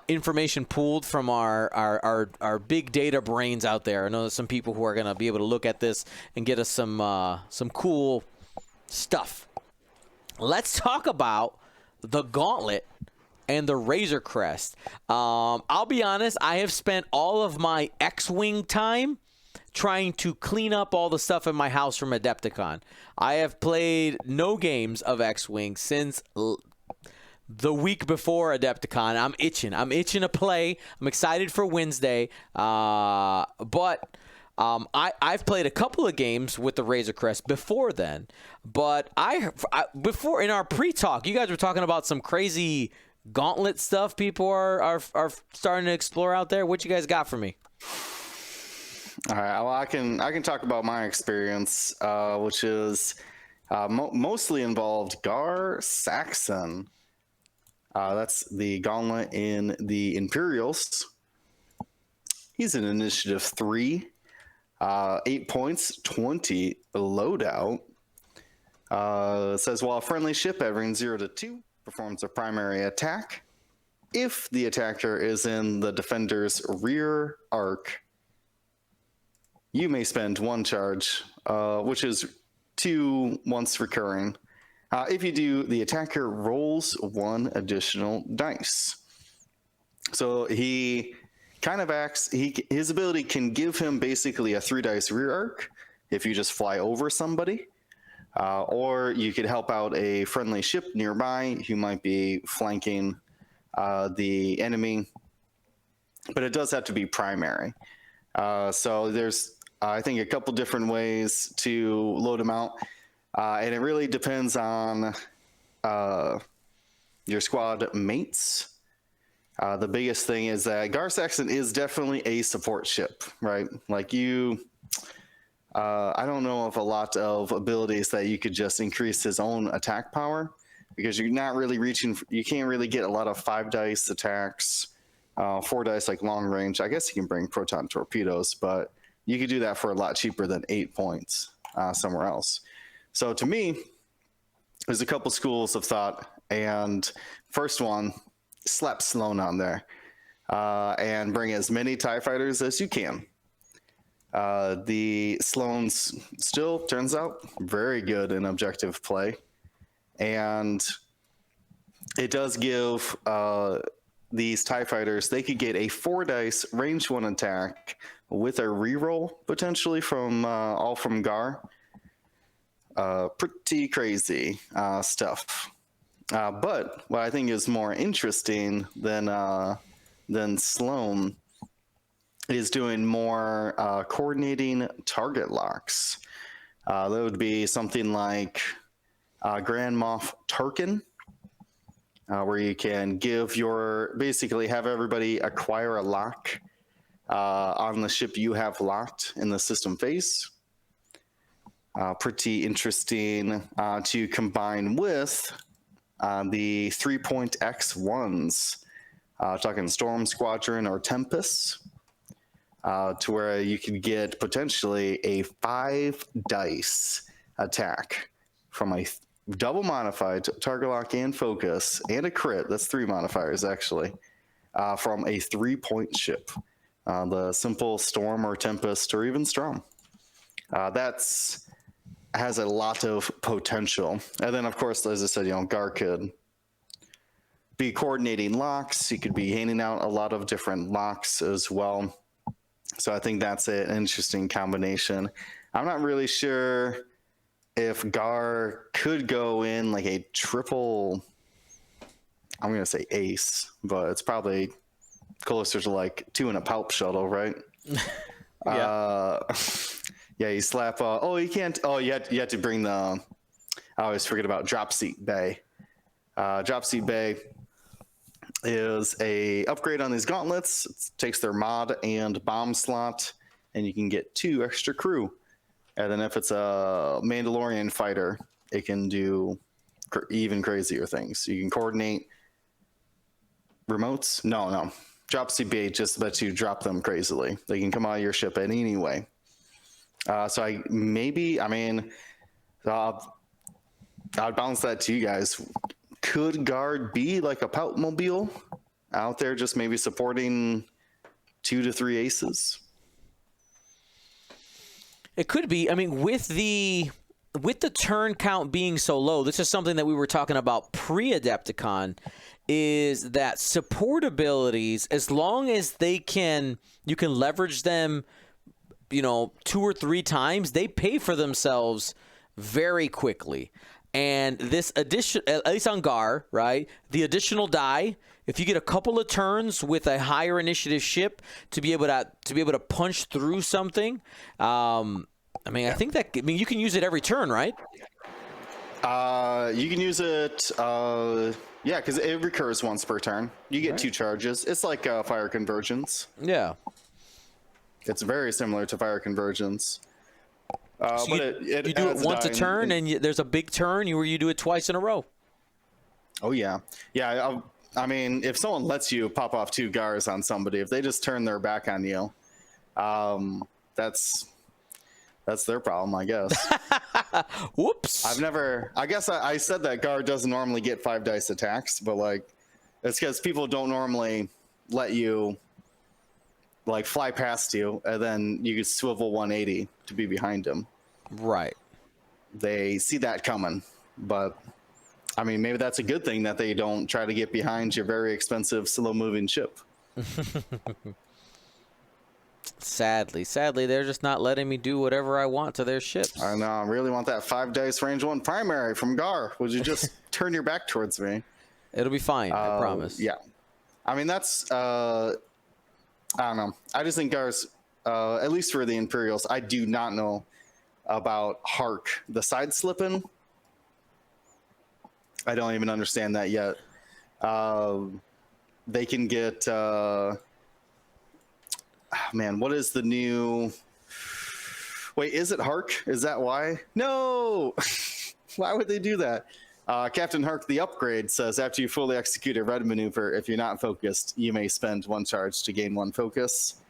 information pulled from our big data brains out there. I know there's some people who are gonna be able to look at this and get us some cool stuff. Let's talk about the Gauntlet and the Razor Crest. I'll be honest, I have spent all of my X-Wing time trying to clean up all the stuff in my house from Adepticon. I have played no games of X-Wing since the week before Adepticon. I'm itching to play. I'm excited for Wednesday. But I've played a couple of games with the Razor Crest before then. But before in our pre-talk, you guys were talking about some crazy Gauntlet stuff people are starting to explore out there. What you guys got for me? All right, well, I can talk about my experience, which is mostly involved Gar Saxon. That's the Gauntlet in the Imperials. He's in Initiative 3, 8 points, 20 loadout. It says, while a friendly ship averaging 0 to 2 performs a primary attack, if the attacker is in the defender's rear arc, you may spend 1 charge, which is 2 once recurring. If you do, the attacker rolls 1 additional dice. So he kind of acts, his ability can give him basically a 3 dice rear arc if you just fly over somebody. Or you could help out a friendly ship nearby who might be flanking the enemy. But it does have to be primary. So there's, I think, a couple different ways to load them out. And it really depends on your squad mates. The biggest thing is that Gar Saxon is definitely a support ship, right? Like I don't know of a lot of abilities that you could just increase his own attack power, because you're not really reaching, you can't really get a lot of 5 dice attacks 4 dice like long range. I guess you can bring proton torpedoes, but you could do that for a lot cheaper than 8 points somewhere else. So to me, there's a couple schools of thought, and first one, slap Sloan on there and bring as many TIE fighters as you can. The Sloans still turns out very good in objective play, and it does give these TIE fighters, they could get a 4 dice range 1 attack with a reroll potentially from all from Gar. Pretty crazy stuff. But what I think is more interesting than Sloan is doing more coordinating target locks. That would be something like Grand Moff Tarkin, where you can basically have everybody acquire a lock on the ship you have locked in the system phase. Pretty interesting to combine with the 3-point X1s, talking Storm Squadron or Tempest, to where you could get potentially a 5 dice attack from a double modified target lock and focus and a crit. That's 3 modifiers actually, from a 3-point ship. The simple Storm or Tempest or even Storm. That's has a lot of potential. And then, of course, as I said, Gar could be coordinating locks. He could be handing out a lot of different locks as well. So I think that's an interesting combination. I'm not really sure if Gar could go in like a triple, I'm going to say ace, but it's probably closer to like 2 in a Palp shuttle, right? Yeah. Yeah, you slap. You can't. Oh, you had to bring the. I always forget about Drop Seat Bay. Drop Seat Bay is a upgrade on these gauntlets. It takes their mod and bomb slot, and you can get 2 extra crew. And then if it's a Mandalorian fighter, it can do even crazier things. You can coordinate remotes. No. Drop Seat Bay just lets you drop them crazily. They can come out of your ship in any way. So I'd bounce that to you guys. Could Guard be like a Pout Mobile out there, just maybe supporting 2 to 3 aces? It could be. I mean, with the turn count being so low, this is something that we were talking about pre-Adepticon, is that support abilities, as long as you can leverage them 2 or 3 times, they pay for themselves very quickly. And this addition, at least on Gar, right? The additional die, if you get a couple of turns with a higher initiative ship to be able to punch through something, I think you can use it every turn, right? You can use it, because it recurs once per turn. You get 2 charges. It's like fire convergence. Yeah. It's very similar to fire convergence. So but you do it once a turn, and there's a big turn where you do it twice in a row. Oh, yeah. Yeah, if someone lets you pop off 2 Gars on somebody, if they just turn their back on you, that's their problem, I guess. Whoops. I said that Gar doesn't normally get 5 dice attacks, but it's because people don't normally let you fly past you, and then you could swivel 180 to be behind him. Right. They see that coming, but maybe that's a good thing that they don't try to get behind your very expensive, slow-moving ship. Sadly, they're just not letting me do whatever I want to their ships. I know. I really want that 5 dice range 1 primary from Gar. Would you just turn your back towards me? It'll be fine. I promise. Yeah. That's. I don't know. I just think Gar's, at least for the Imperials, I do not know about Hark, the side slipping. I don't even understand that yet. They can get. What is the new? Wait, is it Hark? Is that why? No. Why would they do that? Captain Hark, the upgrade, says after you fully execute a red maneuver, if you're not focused, you may spend 1 charge to gain 1 focus.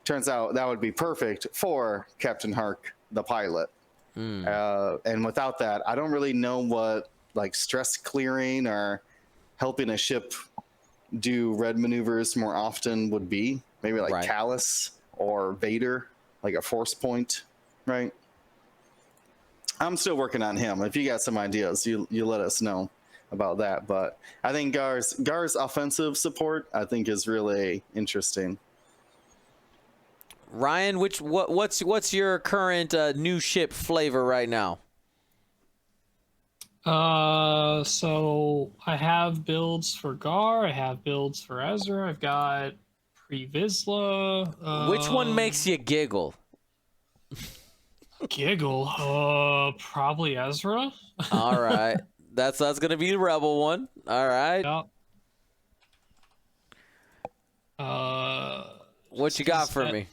Turns out that would be perfect for Captain Hark, the pilot. And without that, I don't really know what like stress clearing or helping a ship do red maneuvers more often would be. Maybe like Right. Callus or Vader, like a force point, right? I'm still working on him. If you got some ideas, you let us know about that. But I think Gar's offensive support, I think, is really interesting. Ryan, what's your current new ship flavor right now? So I have builds for Gar. I have builds for Ezra. I've got Pre-Vizsla. Which one makes you giggle? Giggle? Probably Ezra. All right, that's gonna be the rebel one. All right. Yep. What you got for me?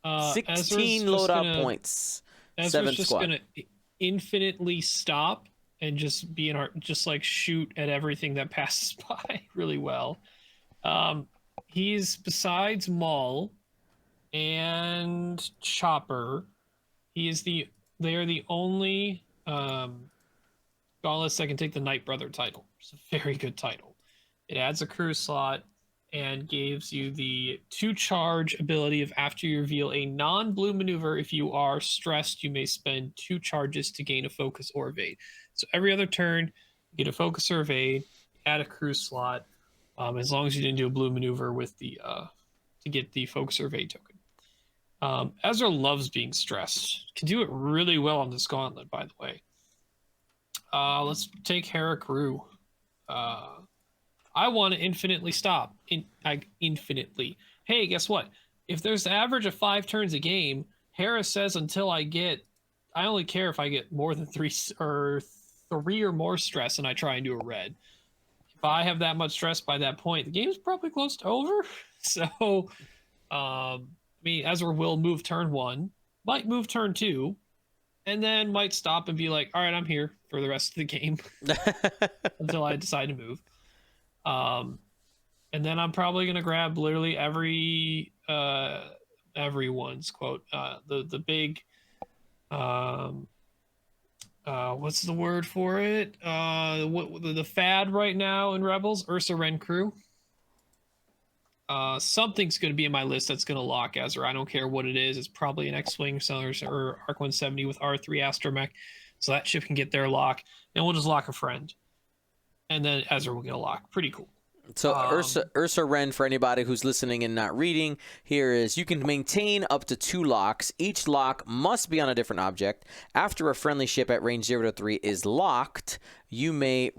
16 loadout points. Ezra's 7 just squad. gonna infinitely stop and just be just like shoot at everything that passes by really well. He's besides Maul and Chopper. They are the only Gauntlets that can take the Night Brother title. It's a very good title. It adds a crew slot and gives you the 2 charge ability of after you reveal a non-blue maneuver. If you are stressed, you may spend 2 charges to gain a focus or evade. So every other turn, you get a focus or evade, add a crew slot, as long as you didn't do a blue maneuver with the to get the focus or evade token. Ezra loves being stressed. Can do it really well on this gauntlet, by the way. Let's take Hera crew. I want to infinitely stop. Infinitely. Hey, guess what? If there's an average of 5 turns a game, Hera says until I only care if I get more than 3 or more stress and I try and do a red. If I have that much stress by that point, the game's probably close to over. So, Ezra will move turn 1, might move turn 2, and then might stop and be like, all right, I'm here for the rest of the game until I decide to move. And then I'm probably gonna grab literally everyone's quote. The big what's the word for it? The fad right now in Rebels, Ursa Wren crew. Something's gonna be in my list that's gonna lock Ezra. I don't care what it is. It's probably an X-Wing or Arc 170 with R3 astromech, so that ship can get their lock. Then we'll just lock a friend, and then Ezra will get a lock. Pretty cool. So Ursa Wren, for anybody who's listening and not reading, here is you can maintain up to 2 locks. Each lock must be on a different object. After a friendly ship at range 0 to 3 is locked, you may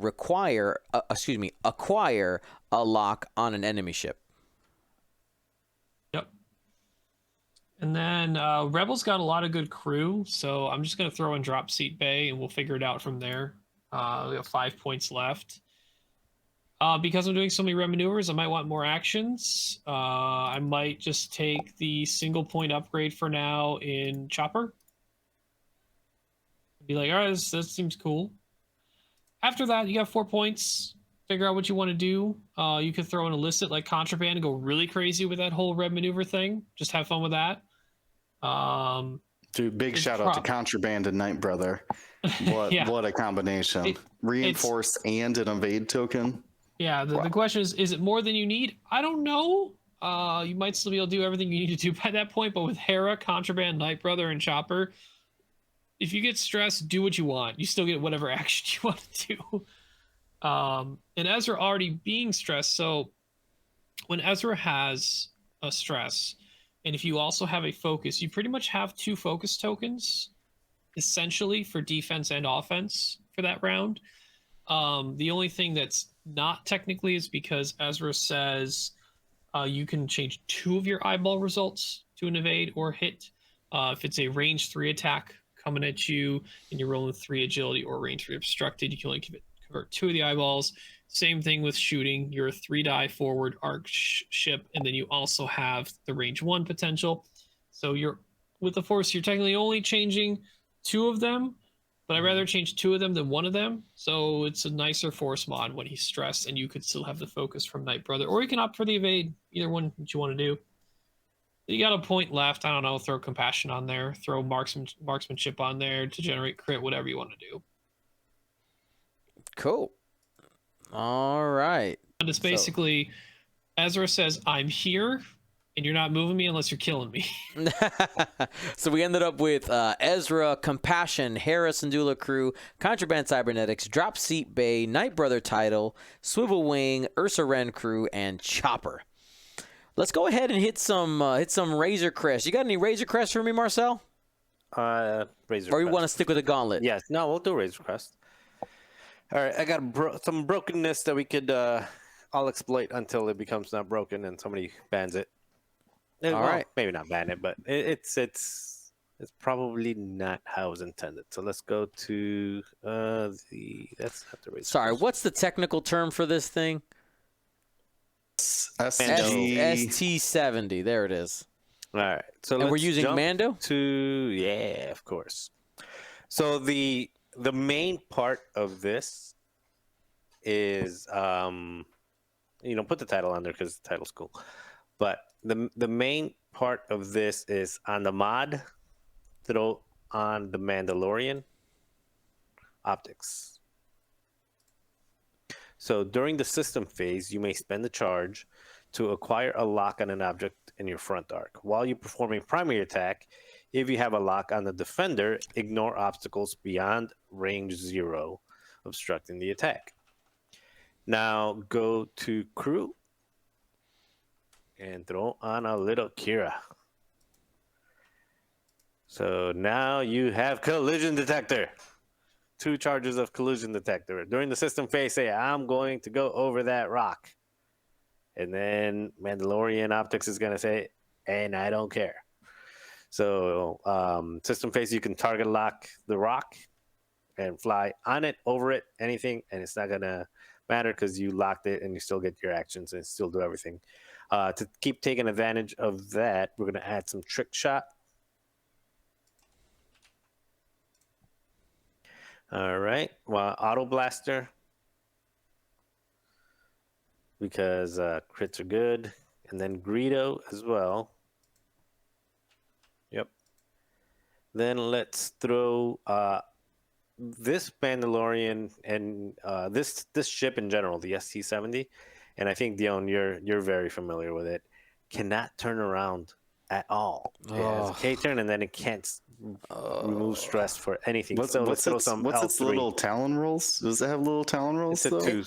acquire a lock on an enemy ship. Yep. And then Rebels got a lot of good crew, so I'm just going to throw in Drop Seat Bay, and we'll figure it out from there. We have 5 points left. Because I'm doing so many red maneuvers, I might want more actions. I might just take the single point upgrade for now in Chopper. Be like, all right, this seems cool. After that, you got 4 points. Figure out what you want to do. You could throw in illicit like Contraband and go really crazy with that whole red maneuver thing. Just have fun with that. Dude, big shout out to Contraband and Night Brother. What a combination. Reinforce and an evade token. Yeah, the question is it more than you need? I don't know. You might still be able to do everything you need to do by that point, but with Hera, Contraband, Night Brother, and Chopper, if you get stressed, do what you want. You still get whatever action you want to do. And Ezra already being stressed, so when Ezra has a stress, and if you also have a focus, you pretty much have 2 focus tokens, essentially, for defense and offense for that round. The only thing that's not technically is because Ezra says you can change 2 of your eyeball results to an evade or hit. If it's a range 3 attack coming at you and you're rolling 3 agility or range 3 obstructed, you can only convert 2 of the eyeballs. Same thing with shooting. You're a 3-die forward arc ship, and then you also have the range 1 potential. So you're with the Force, you're technically only changing 2 of them, but I'd rather change 2 of them than 1 of them. So it's a nicer force mod when he's stressed, and you could still have the focus from Night Brother, or you can opt for the evade. Either one that you want to do. You got a point left. I don't know. Throw compassion on there. Throw marksmanship on there to generate crit. Whatever you want to do. Cool. All right. And it's basically, Ezra says, "I'm here, and you're not moving me unless you're killing me." So we ended up with Ezra, Compassion, Harris and Dula Crew, Contraband Cybernetics, Drop Seat Bay, Night Brother Title, Swivel Wing, Ursa Wren Crew, and Chopper. Let's go ahead and hit some Razor Crest. You got any Razor Crest for me, Marcel? Razor Or you Crest. want to stick with a Gauntlet? Yes. No, we'll do Razor Crest. All right, I got some brokenness that we could all exploit until it becomes not broken and somebody bans it. All right. Maybe not ban it, but it's probably not how it was intended. So let's go to that's not the Razor Sorry, Crest. what's the technical term for this thing? SG. ST70. There it is. All right, so And we're let's using jump Mando? yeah, of course. So the main part of this is put the title on there because the title's cool, but the main part of this is on the mod, throw on the Mandalorian optics. So during the system phase, you may spend a charge to acquire a lock on an object in your front arc. While you perform a primary attack, if you have a lock on the defender, ignore obstacles beyond range 0, obstructing the attack. Now go to crew and throw on a little Kira. So now you have collision detector. 2 charges of collision detector. During the system phase, say, I'm going to go over that rock. And then Mandalorian Optics is going to say, and I don't care. So system phase, you can target lock the rock and fly on it, over it, anything, and it's not going to matter because you locked it and you still get your actions and still do everything. To keep taking advantage of that, we're going to add some trick shot. All right. Well, Auto Blaster, because crits are good. And then Greedo as well. Yep. Then let's throw this Mandalorian and this ship in general, the ST-70. And I think, Dion, you're very familiar with it. Cannot turn around at all. It has a K-turn, and then it can't remove stress for anything. What's its little talon rolls? Does it have little talon rolls? It's a though? 2.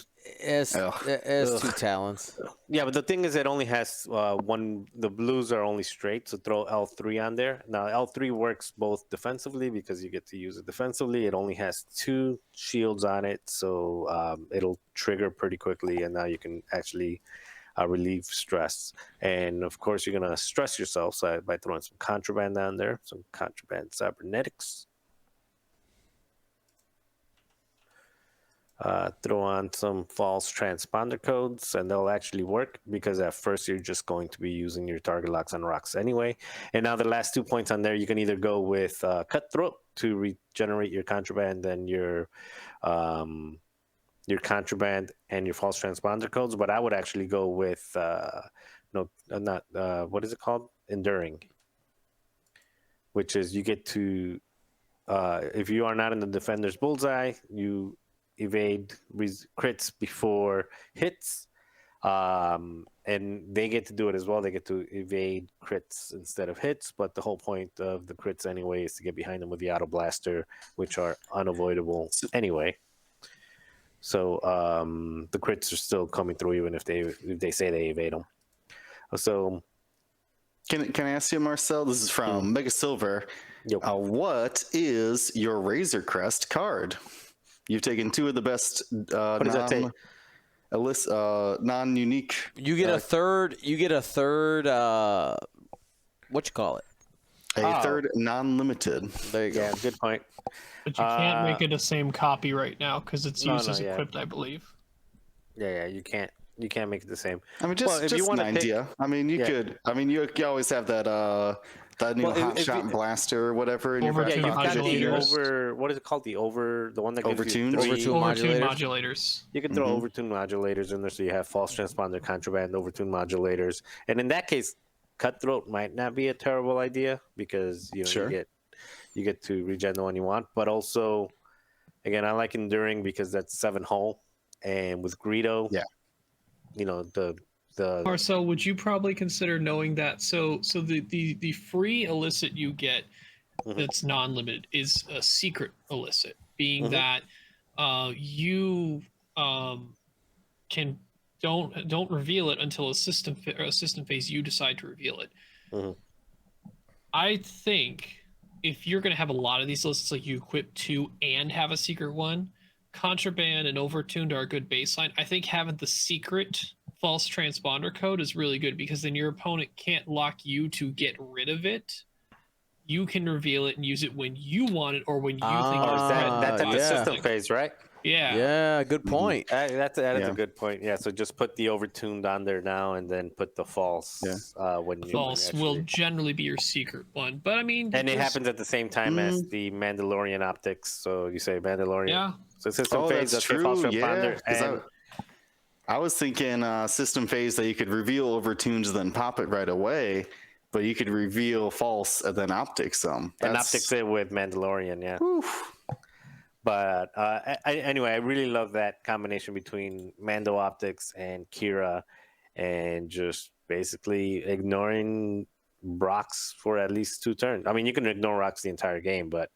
It has 2 talons. Yeah, but the thing is, it only has one. The blues are only straight, so throw L3 on there. Now, L3 works both defensively because you get to use it defensively. It only has 2 shields on it, so it'll trigger pretty quickly, and now you can actually relieve stress. And of course, you're gonna stress yourself by throwing some contraband down there, some contraband cybernetics. Throw on some false transponder codes, and they'll actually work because at first you're just going to be using your target locks on rocks anyway. And now the last 2 points on there, you can either go with Cutthroat to regenerate your contraband and your contraband and your false transponder codes, but I would actually go with what is it called? Enduring, which is you get to if you are not in the defender's bullseye, you evade crits before hits, and they get to do it as well. They get to evade crits instead of hits, but the whole point of the crits anyway is to get behind them with the auto blaster, which are unavoidable anyway. So the crits are still coming through even if they say they evade them. So can I ask you, Marcel? This is from Mega Silver. Yep. What is your Razor Crest card? You've taken 2 of the best what does that take? Non-unique. You get a third. You get a third. What you call it? A third non-limited. There you go. Yeah, good point. But you can't make it the same copy right now because it's used as equipped, I believe. Yeah, you can't make it the same. I mean, just if you an wanna idea. I mean, you could. I mean, you always have that That new Well, hot if shot you- blaster or whatever in your Overtuned back Yeah, you've pocket. got the modulators. what is it called? The one that gives Overtuned? you three. Overtuned Overtuned modulators. modulators. You can throw overtuned modulators in there, so you have false transponder, contraband, overtuned modulators, and in that case, cutthroat might not be a terrible idea because Sure. you get to regen the one you want, but also, again, I like enduring because that's 7 hull, and with Greedo, Yeah. the Marcel, would you probably consider knowing that? So the free illicit you get that's non-limited is a secret illicit, being that you can don't reveal it until a system phase you decide to reveal it. I think if you're going to have a lot of these lists, like you equip 2 and have a secret one, contraband and overtuned are a good baseline. I think having the secret false transponder code is really good because then your opponent can't lock you to get rid of it. You can reveal it and use it when you want it or when you think it's that's at the yeah. system phase, right? Yeah. Yeah, good point. That's a Yeah. good point. Yeah, so just put the overtuned on there now, and then put the false when you False actually... will generally be your secret one. But I mean, And it there's- happens at the same time as the Mandalorian optics. So you say Mandalorian. Yeah. So system phase, that's the false true. Yeah, transponder, 'cause and I was thinking system phase that you could reveal overtunes then pop it right away, but you could reveal false and then optics some. and optics it with Mandalorian. Yeah. But anyway, I really love that combination between Mando optics and Kira, and just basically ignoring rocks for at least 2 turns. I mean, you can ignore rocks the entire game, but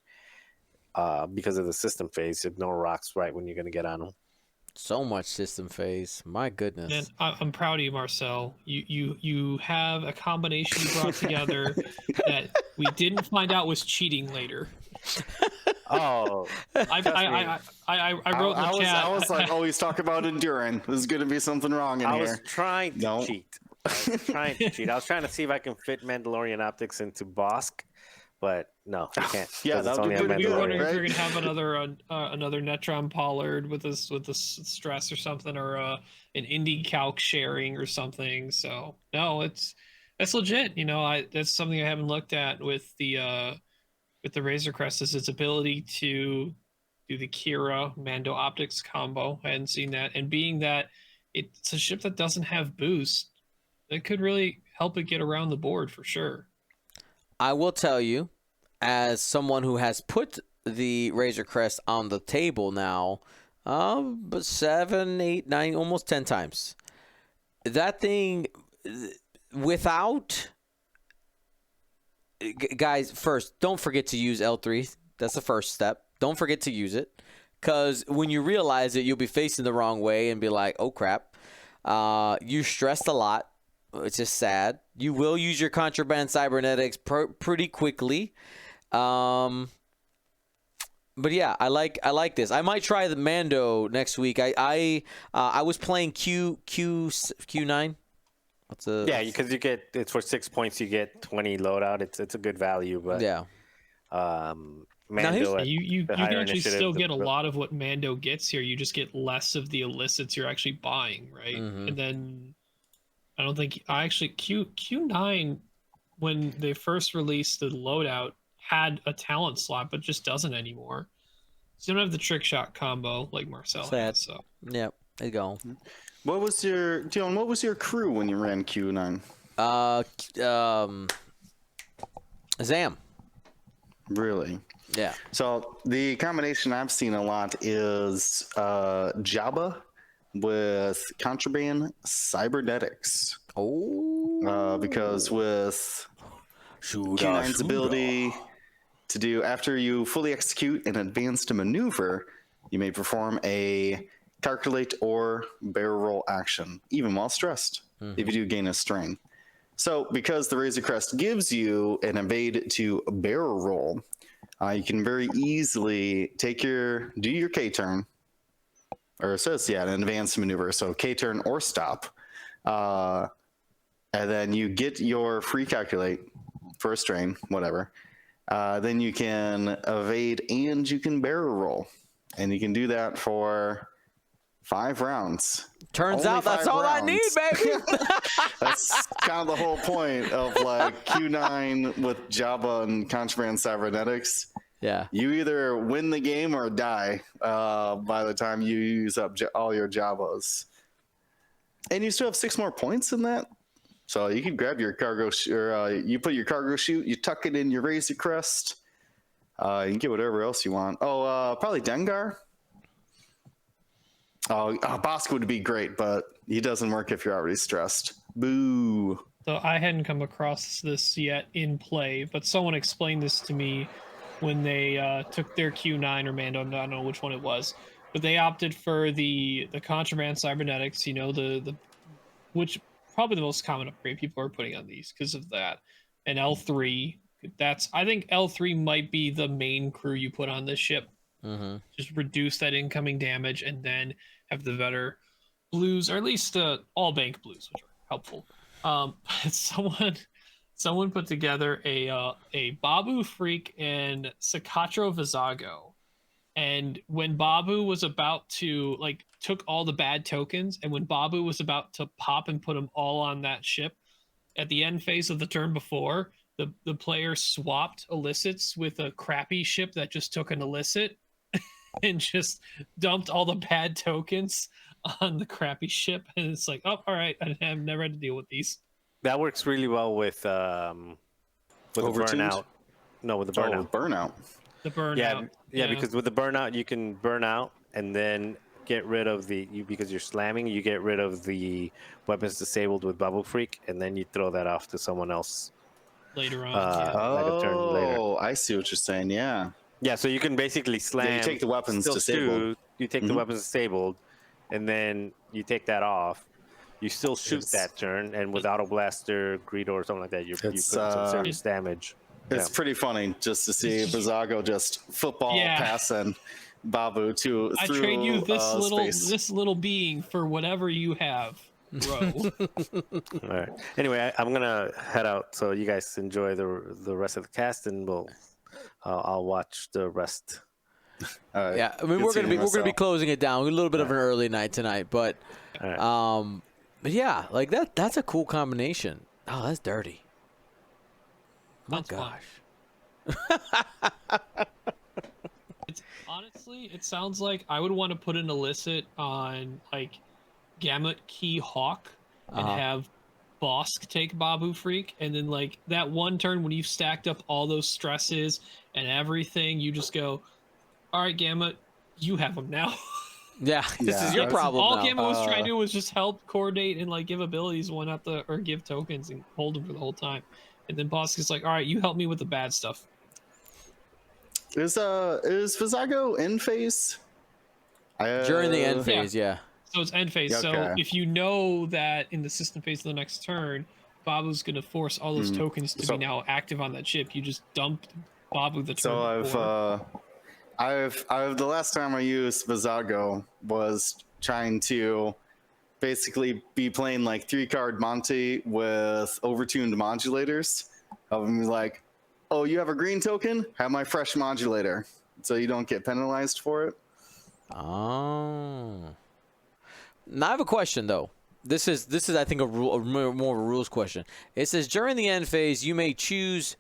because of the system phase, ignore rocks right when you're going to get on them. So much system phase. My goodness. Man, I'm proud of you, Marcel. You have a combination you brought together that we didn't find out was cheating later. Oh, I wrote in the chat. I was like, oh, he's talking about enduring. There's going to be something wrong in I here. was trying to cheat. I was trying to see if I can fit Mandalorian optics into Bosk, but no, you can't. Yeah, 'cause it's that would only be on good. We were Mandalorian. wondering if right? you're gonna have another Netron Pollard with this stress or something, or an indie calc sharing or something. So no, that's legit. That's something I haven't looked at with the Razor Crest, is its ability to do the Kira Mando optics combo. I hadn't seen that, and being that it's a ship that doesn't have boost, it could really help it get around the board for sure. I will tell you, as someone who has put the Razor Crest on the table now, but 7, 8, 9, almost 10 times. That thing, without... Guys, first, don't forget to use L3. That's the first step. Don't forget to use it. Because when you realize it, you'll be facing the wrong way and be like, oh, crap. You stressed a lot. It's just sad. You will use your contraband cybernetics pretty quickly. But yeah, I like this. I might try the Mando next week. I was playing Q9. What's a Because it's for 6 points. You get 20 loadout. It's a good value, but yeah. Mando. You the can higher actually initiative, still the- get a lot of what Mando gets here. You just get less of the illicits you're actually buying, right? And then I don't think Q9, when they first released the loadout, had a talent slot, but just doesn't anymore. So you don't have the trick shot combo like Marcel Sad. has. So Yeah, there you go. What was your Dylan? What was your crew when you ran Q9? Zam. Really? Yeah. So the combination I've seen a lot is Jabba with contraband cybernetics. Oh. Because with Q9's ability to do, after you fully execute an advanced maneuver, you may perform a calculate or barrel roll action, even while stressed, if you do gain a strain. So because the Razor Crest gives you an evade to barrel roll, you can very easily do your K-turn, or it says, an advanced maneuver, so K-turn or stop, and then you get your free calculate for a strain, whatever. Then you can evade and you can barrel roll. And you can do that for 5 rounds. Turns Only out that's 5 all I rounds. need, baby. That's kind of the whole point of like Q9 with Java and Contraband Cybernetics. Yeah. You either win the game or die by the time you use up all your Javas. And you still have 6 more points in that. So you can grab your cargo, you put your cargo chute, you tuck it in your Razor Crest. You can get whatever else you want. Oh, probably Dengar. Oh, Bosk would be great, but he doesn't work if you're already stressed. Boo. So I hadn't come across this yet in play, but someone explained this to me when they took their Q9 or Mando. I don't know which one it was, but they opted for the Contraband Cybernetics. You know, the which probably the most common upgrade people are putting on these because of that. And L3. I think L3 might be the main crew you put on this ship. Mm-hmm. Just reduce that incoming damage and then have the better blues, or at least all bank blues, which are helpful. Someone put together a Babu Freak and Sicatro Vizago, and when Babu was about to took all the bad tokens, and when Babu was about to pop and put them all on that ship, at the end phase of the turn before, the player swapped illicits with a crappy ship that just took an illicit and just dumped all the bad tokens on the crappy ship, and it's like, oh, all right, I've never had to deal with these. That works really well with the burnout. No, with the burnout. Oh, burnout. The burnout. Yeah, because with the burnout you can burn out and then get rid of because you're slamming, you get rid of the weapons disabled with Bubble Freak, and then you throw that off to someone else Later on. like a turn later. Oh, I see what you're saying. Yeah. Yeah, so you can basically slam. Yeah, you take the weapons still disabled. shoot, you take the weapons disabled, and then you take that off. You still shoot that turn, and with Auto Blaster, Greedo, or something like that, you put some serious damage. It's pretty funny just to see Vizago just football passing Babu through I trade you space. this little being for whatever you have, bro. All right. Anyway, I'm gonna head out, so you guys enjoy the rest of the cast, and I'll watch the rest. Yeah, I mean we're gonna be closing it down. A little bit of an early night tonight, but but yeah, like that's a cool combination. Oh, that's dirty. My gosh. Honestly, it sounds like I would want to put an illicit on like Gamut Key Hawk and have Bosk take Babu Freak, and then like that one turn when you've stacked up all those stresses and everything, you just go, all right, Gamut, you have them now. Yeah, this is your problem. All now. Gamut was trying to do was just help coordinate and like give abilities or give tokens and hold them for the whole time. And then Bosk is like, all right, you help me with the bad stuff. Is Vizago in phase? During the end phase, yeah. So it's end phase. Okay. So if you know that in the system phase of the next turn, Babu's going to force all those tokens to be now active on that ship, you just dump Babu the turn before. I've the last time I used Vizago was trying to basically be playing like 3-card Monty with overtuned modulators. Of them like, oh, you have a green token? Have my fresh modulator, so you don't get penalized for it. Oh. Now I have a question though. This is I think more of a rules question. It says during the end phase you may choose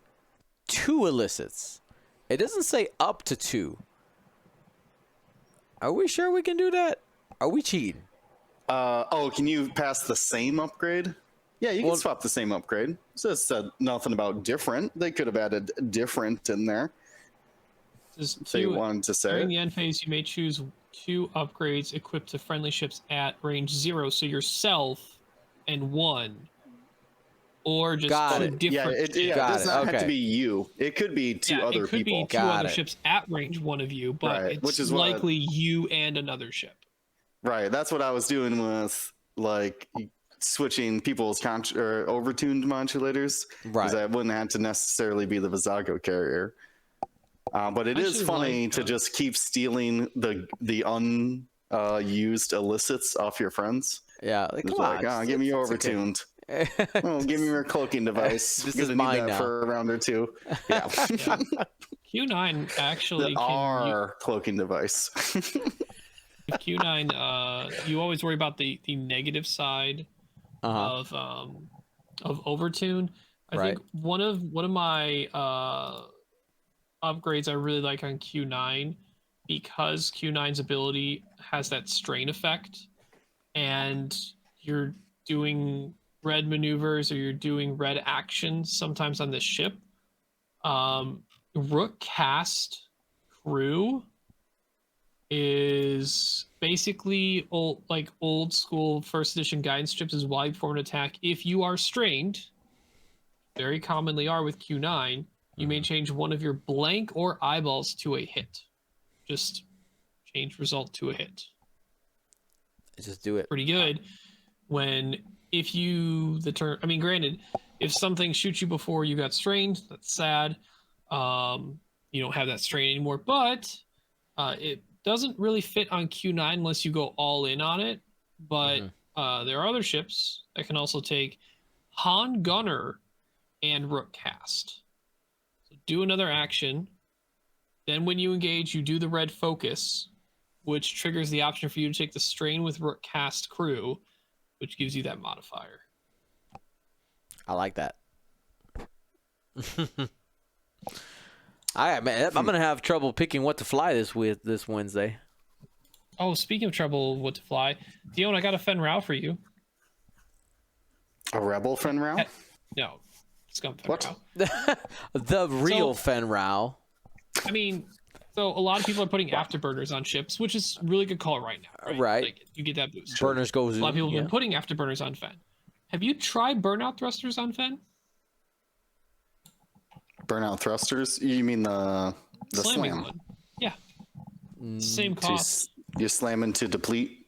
2 illicits. It doesn't say up to 2. Are we sure we can do that? Are we cheating? Can you pass the same upgrade? Yeah, you can swap the same upgrade. So it said nothing about different. They could have added different in there. So you wanted to say during the end phase, you may choose 2 upgrades equipped to friendly ships at range 0. So yourself and 1, or just Got two it. different. It does not have to be you. It could be 2 other it could people. be 2 other ships at range 1 of you, but Right, it's which is likely you and another ship. Right, that's what I was doing with like switching people's overtuned modulators. Right, because I wouldn't have to necessarily be the Vizago carrier. But it is funny to just keep stealing the unused illicits off your friends. Yeah, like, come on, give me your overtuned. Okay. Oh, give me your cloaking device. This I'm is gonna mine need that now. for a round or 2. Yeah. Q9 actually Our cloaking device. Q9, you always worry about the negative side of overtune. I Right. think one of my upgrades I really like on Q9, because Q9's ability has that strain effect, and you're doing red maneuvers or you're doing red actions sometimes on this ship. Rook cast crew is basically old school first edition guidance strips is wide form attack. If you are strained, very commonly are with Q9, you may change one of your blank or eyeballs to a hit. Just change result to a hit. Just do it. Pretty good. If you the turn, I mean, granted, if something shoots you before you got strained, that's sad. You don't have that strain anymore, but it doesn't really fit on Q9 unless you go all in on it. But there are other ships that can also take Han Gunner and Rook Cast. So do another action. Then when you engage, you do the red focus, which triggers the option for you to take the strain with Rook Cast crew, which gives you that modifier. I like that. I'm gonna have trouble picking what to fly this Wednesday. Oh, speaking of trouble, what to fly, Dion, I got a Fen Rao for you. A rebel Fenrau? No, Scum Fen What? Rao. The real Fen Rao. I mean, so a lot of people are putting afterburners on ships, which is really good call right now. Right. Like, you get that boost. Burners goes. A lot of people have been putting afterburners on Fen. Have you tried burnout thrusters on Fen? Burnout thrusters? You mean the Slamming slam? one. Yeah. Same cost. You slamming to deplete?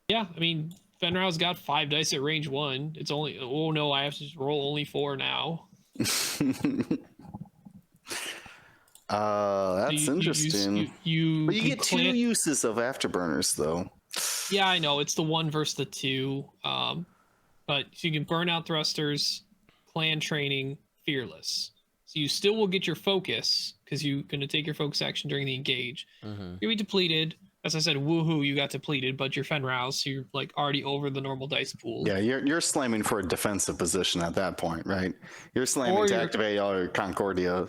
Yeah, I mean, Fenrau's got 5 dice at range 1. It's only, oh no, I have to roll only 4 now. That's interesting. But you get 2 clan... uses of afterburners, though. Yeah, I know. It's the 1 versus the 2. But so you can burn out thrusters, clan training, fearless. So you still will get your focus because you're going to take your focus action during the engage. You'll be depleted. As I said, woohoo, you got depleted, but you're Fenrau, so you're like already over the normal dice pool. Yeah, you're slamming for a defensive position at that point, right? You're slamming to activate all your Concordia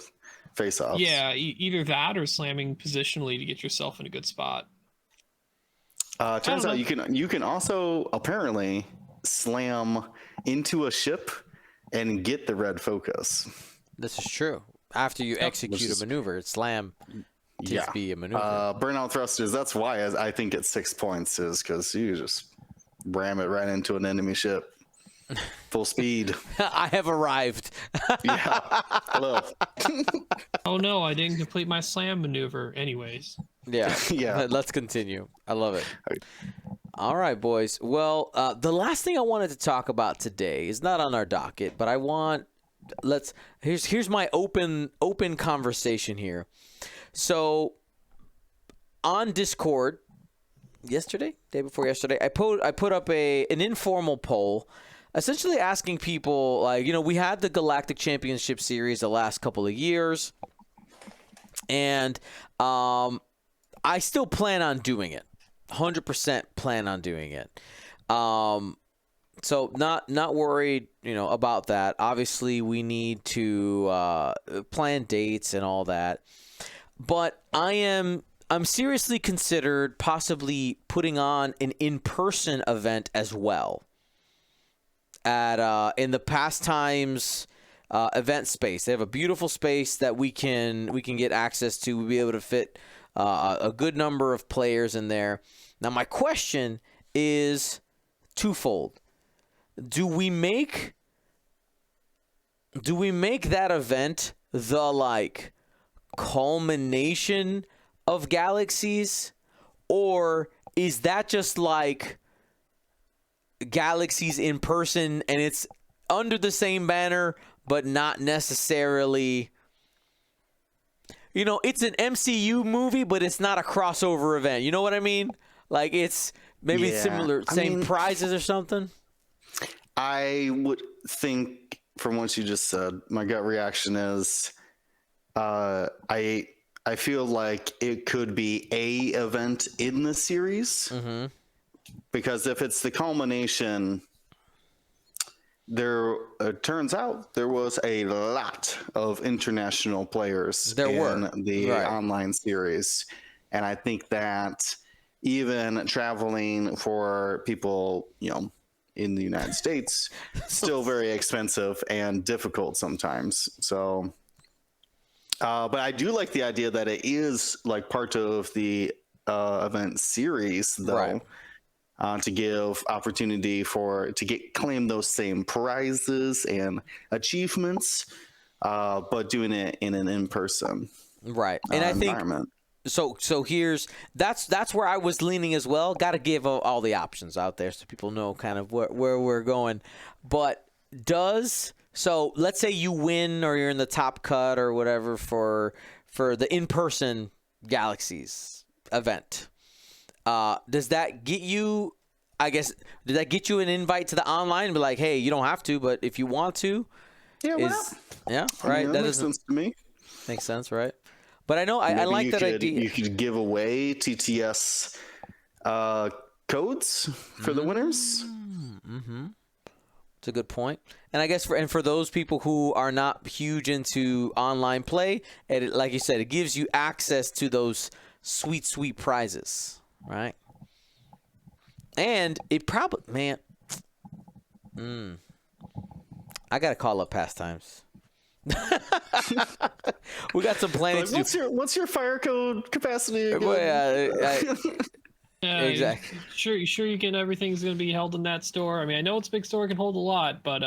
face-offs. Yeah, either that or slamming positionally to get yourself in a good spot. Turns out you can also apparently slam into a ship and get the red focus. This is true. After you execute a maneuver, slam to be a maneuver. Burnout thrusters, that's why I think it's 6 points, is because you just ram it right into an enemy ship. Full speed. I have arrived. Yeah. Hello. Oh no, I didn't complete my slam maneuver. Anyways. Yeah. Yeah. Let's continue. I love it. All right, boys. Well, the last thing I wanted to talk about today is not on our docket, but I want here's my open conversation here. So on Discord day before yesterday, I put up an informal poll, essentially asking people, like, we had the Galactic Championship Series the last couple of years, and I still plan on doing it. 100% plan on doing it. So not worried, about that. Obviously, we need to plan dates and all that. But I'm seriously considered possibly putting on an in-person event as well at in the Pastimes event space. They have a beautiful space that we can get access to. We'll be able to fit a good number of players in there. Now, my question is twofold. Do we make that event the culmination of Galaxies, or is that just like Galaxies in person and it's under the same banner but not necessarily, it's an MCU movie but it's not a crossover event, you know what I mean? Like, it's maybe similar, same prizes or something. I would think, from what you just said, my gut reaction is I I feel like it could be a event in the series, because if it's the culmination, there it turns out there was a lot of international players in the online series, and I think that even traveling for people, in the United States, still very expensive and difficult sometimes. So, but I do like the idea that it is like part of the event series, though, to give opportunity to claim those same prizes and achievements, but doing it in an in-person And I think environment. so that's where I was leaning as well. Got to give all the options out there so people know kind of where we're going. But so let's say you win or you're in the top cut or whatever for the in-person Galaxies event. Does that get you, I guess, did that get you an invite to the online and be like, hey, you don't have to, but if you want to? Yeah, why not? Yeah, right. I mean, that makes sense to me. Makes sense, right? But I know I like that idea. You could give away TTS codes for the winners. It's a good point. And I guess for those people who are not huge into online play, like you said, it gives you access to those sweet, sweet prizes, right? And it probably, I got to call up Pastimes. We got some planning to do. What's your fire code capacity again? Yeah, exactly. Sure you can. Everything's gonna be held in that store. I mean, I know it's a big store, it can hold a lot, but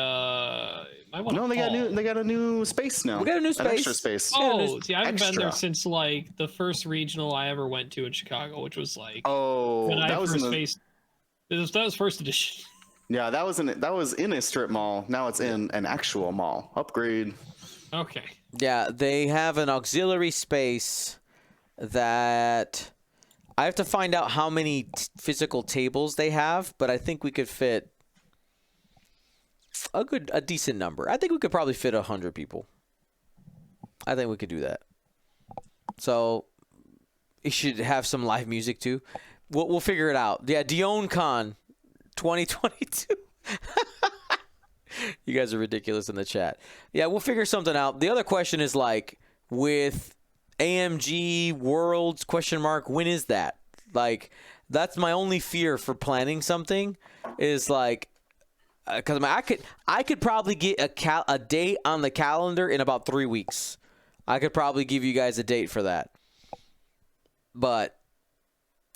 they got a new space now. We got a new space. An extra space. Oh, see, I haven't been there since like the first regional I ever went to in Chicago, which was like that was first edition. Yeah, that was in a strip mall. Now it's in an actual mall. Upgrade. Okay. Yeah, they have an auxiliary space that I have to find out how many physical tables they have, but I think we could fit a decent number. I think we could probably fit 100 people. I think we could do that. So it should have some live music too. We'll figure it out. Yeah, Dion Con 2022. You guys are ridiculous in the chat. Yeah, we'll figure something out. The other question is like with AMG Worlds ? When is that? Like, that's my only fear for planning something is like, because I could probably get a date on the calendar in about 3 weeks. I could probably give you guys a date for that, but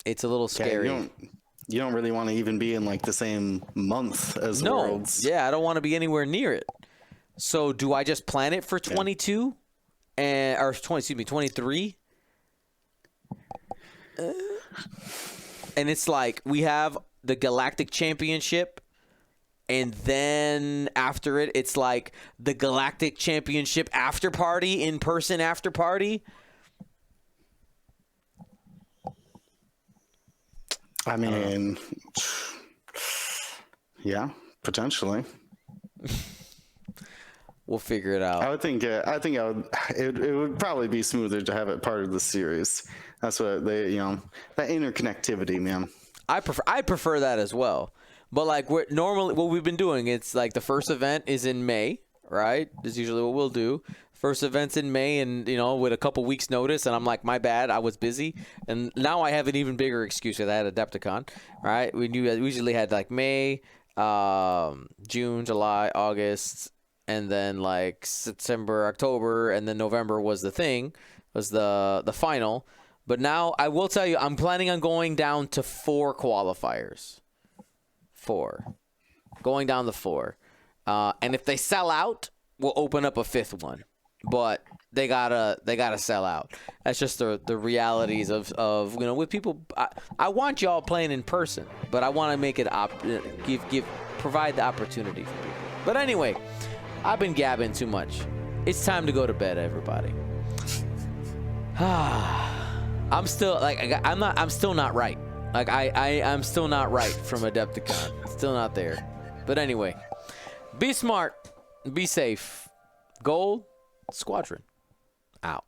it's a little scary. You don't really want to even be in like the same month as Worlds. Yeah, I don't want to be anywhere near it. So do I just plan it for 22 or 23? And it's like we have the Galactic Championship, and then after it, it's like the Galactic Championship after party, in-person after party. I mean, yeah, potentially. We'll figure it out. I would think. It would probably be smoother to have it part of the series. That's what that interconnectivity, man. I prefer that as well. But like what we've been doing, it's like the first event is in May, right? That's usually what we'll do. First event's in May, and with a couple weeks notice, and I'm like, my bad, I was busy, and now I have an even bigger excuse because I had Adepticon, right? We usually had like May, June, July, August, and then like September, October, and then November was the final. But now I will tell you, I'm planning on going down to 4 qualifiers. 4, going down to 4, and if they sell out, we'll open up a 5th one. But they gotta sell out. That's just the realities of with people. I want y'all playing in person, but I want to make it provide the opportunity for people. But anyway, I've been gabbing too much. It's time to go to bed, everybody. I'm still I'm still not right. Like I'm still not right from Adepticon. Still not there. But anyway, be smart, be safe. Gold Squadron out.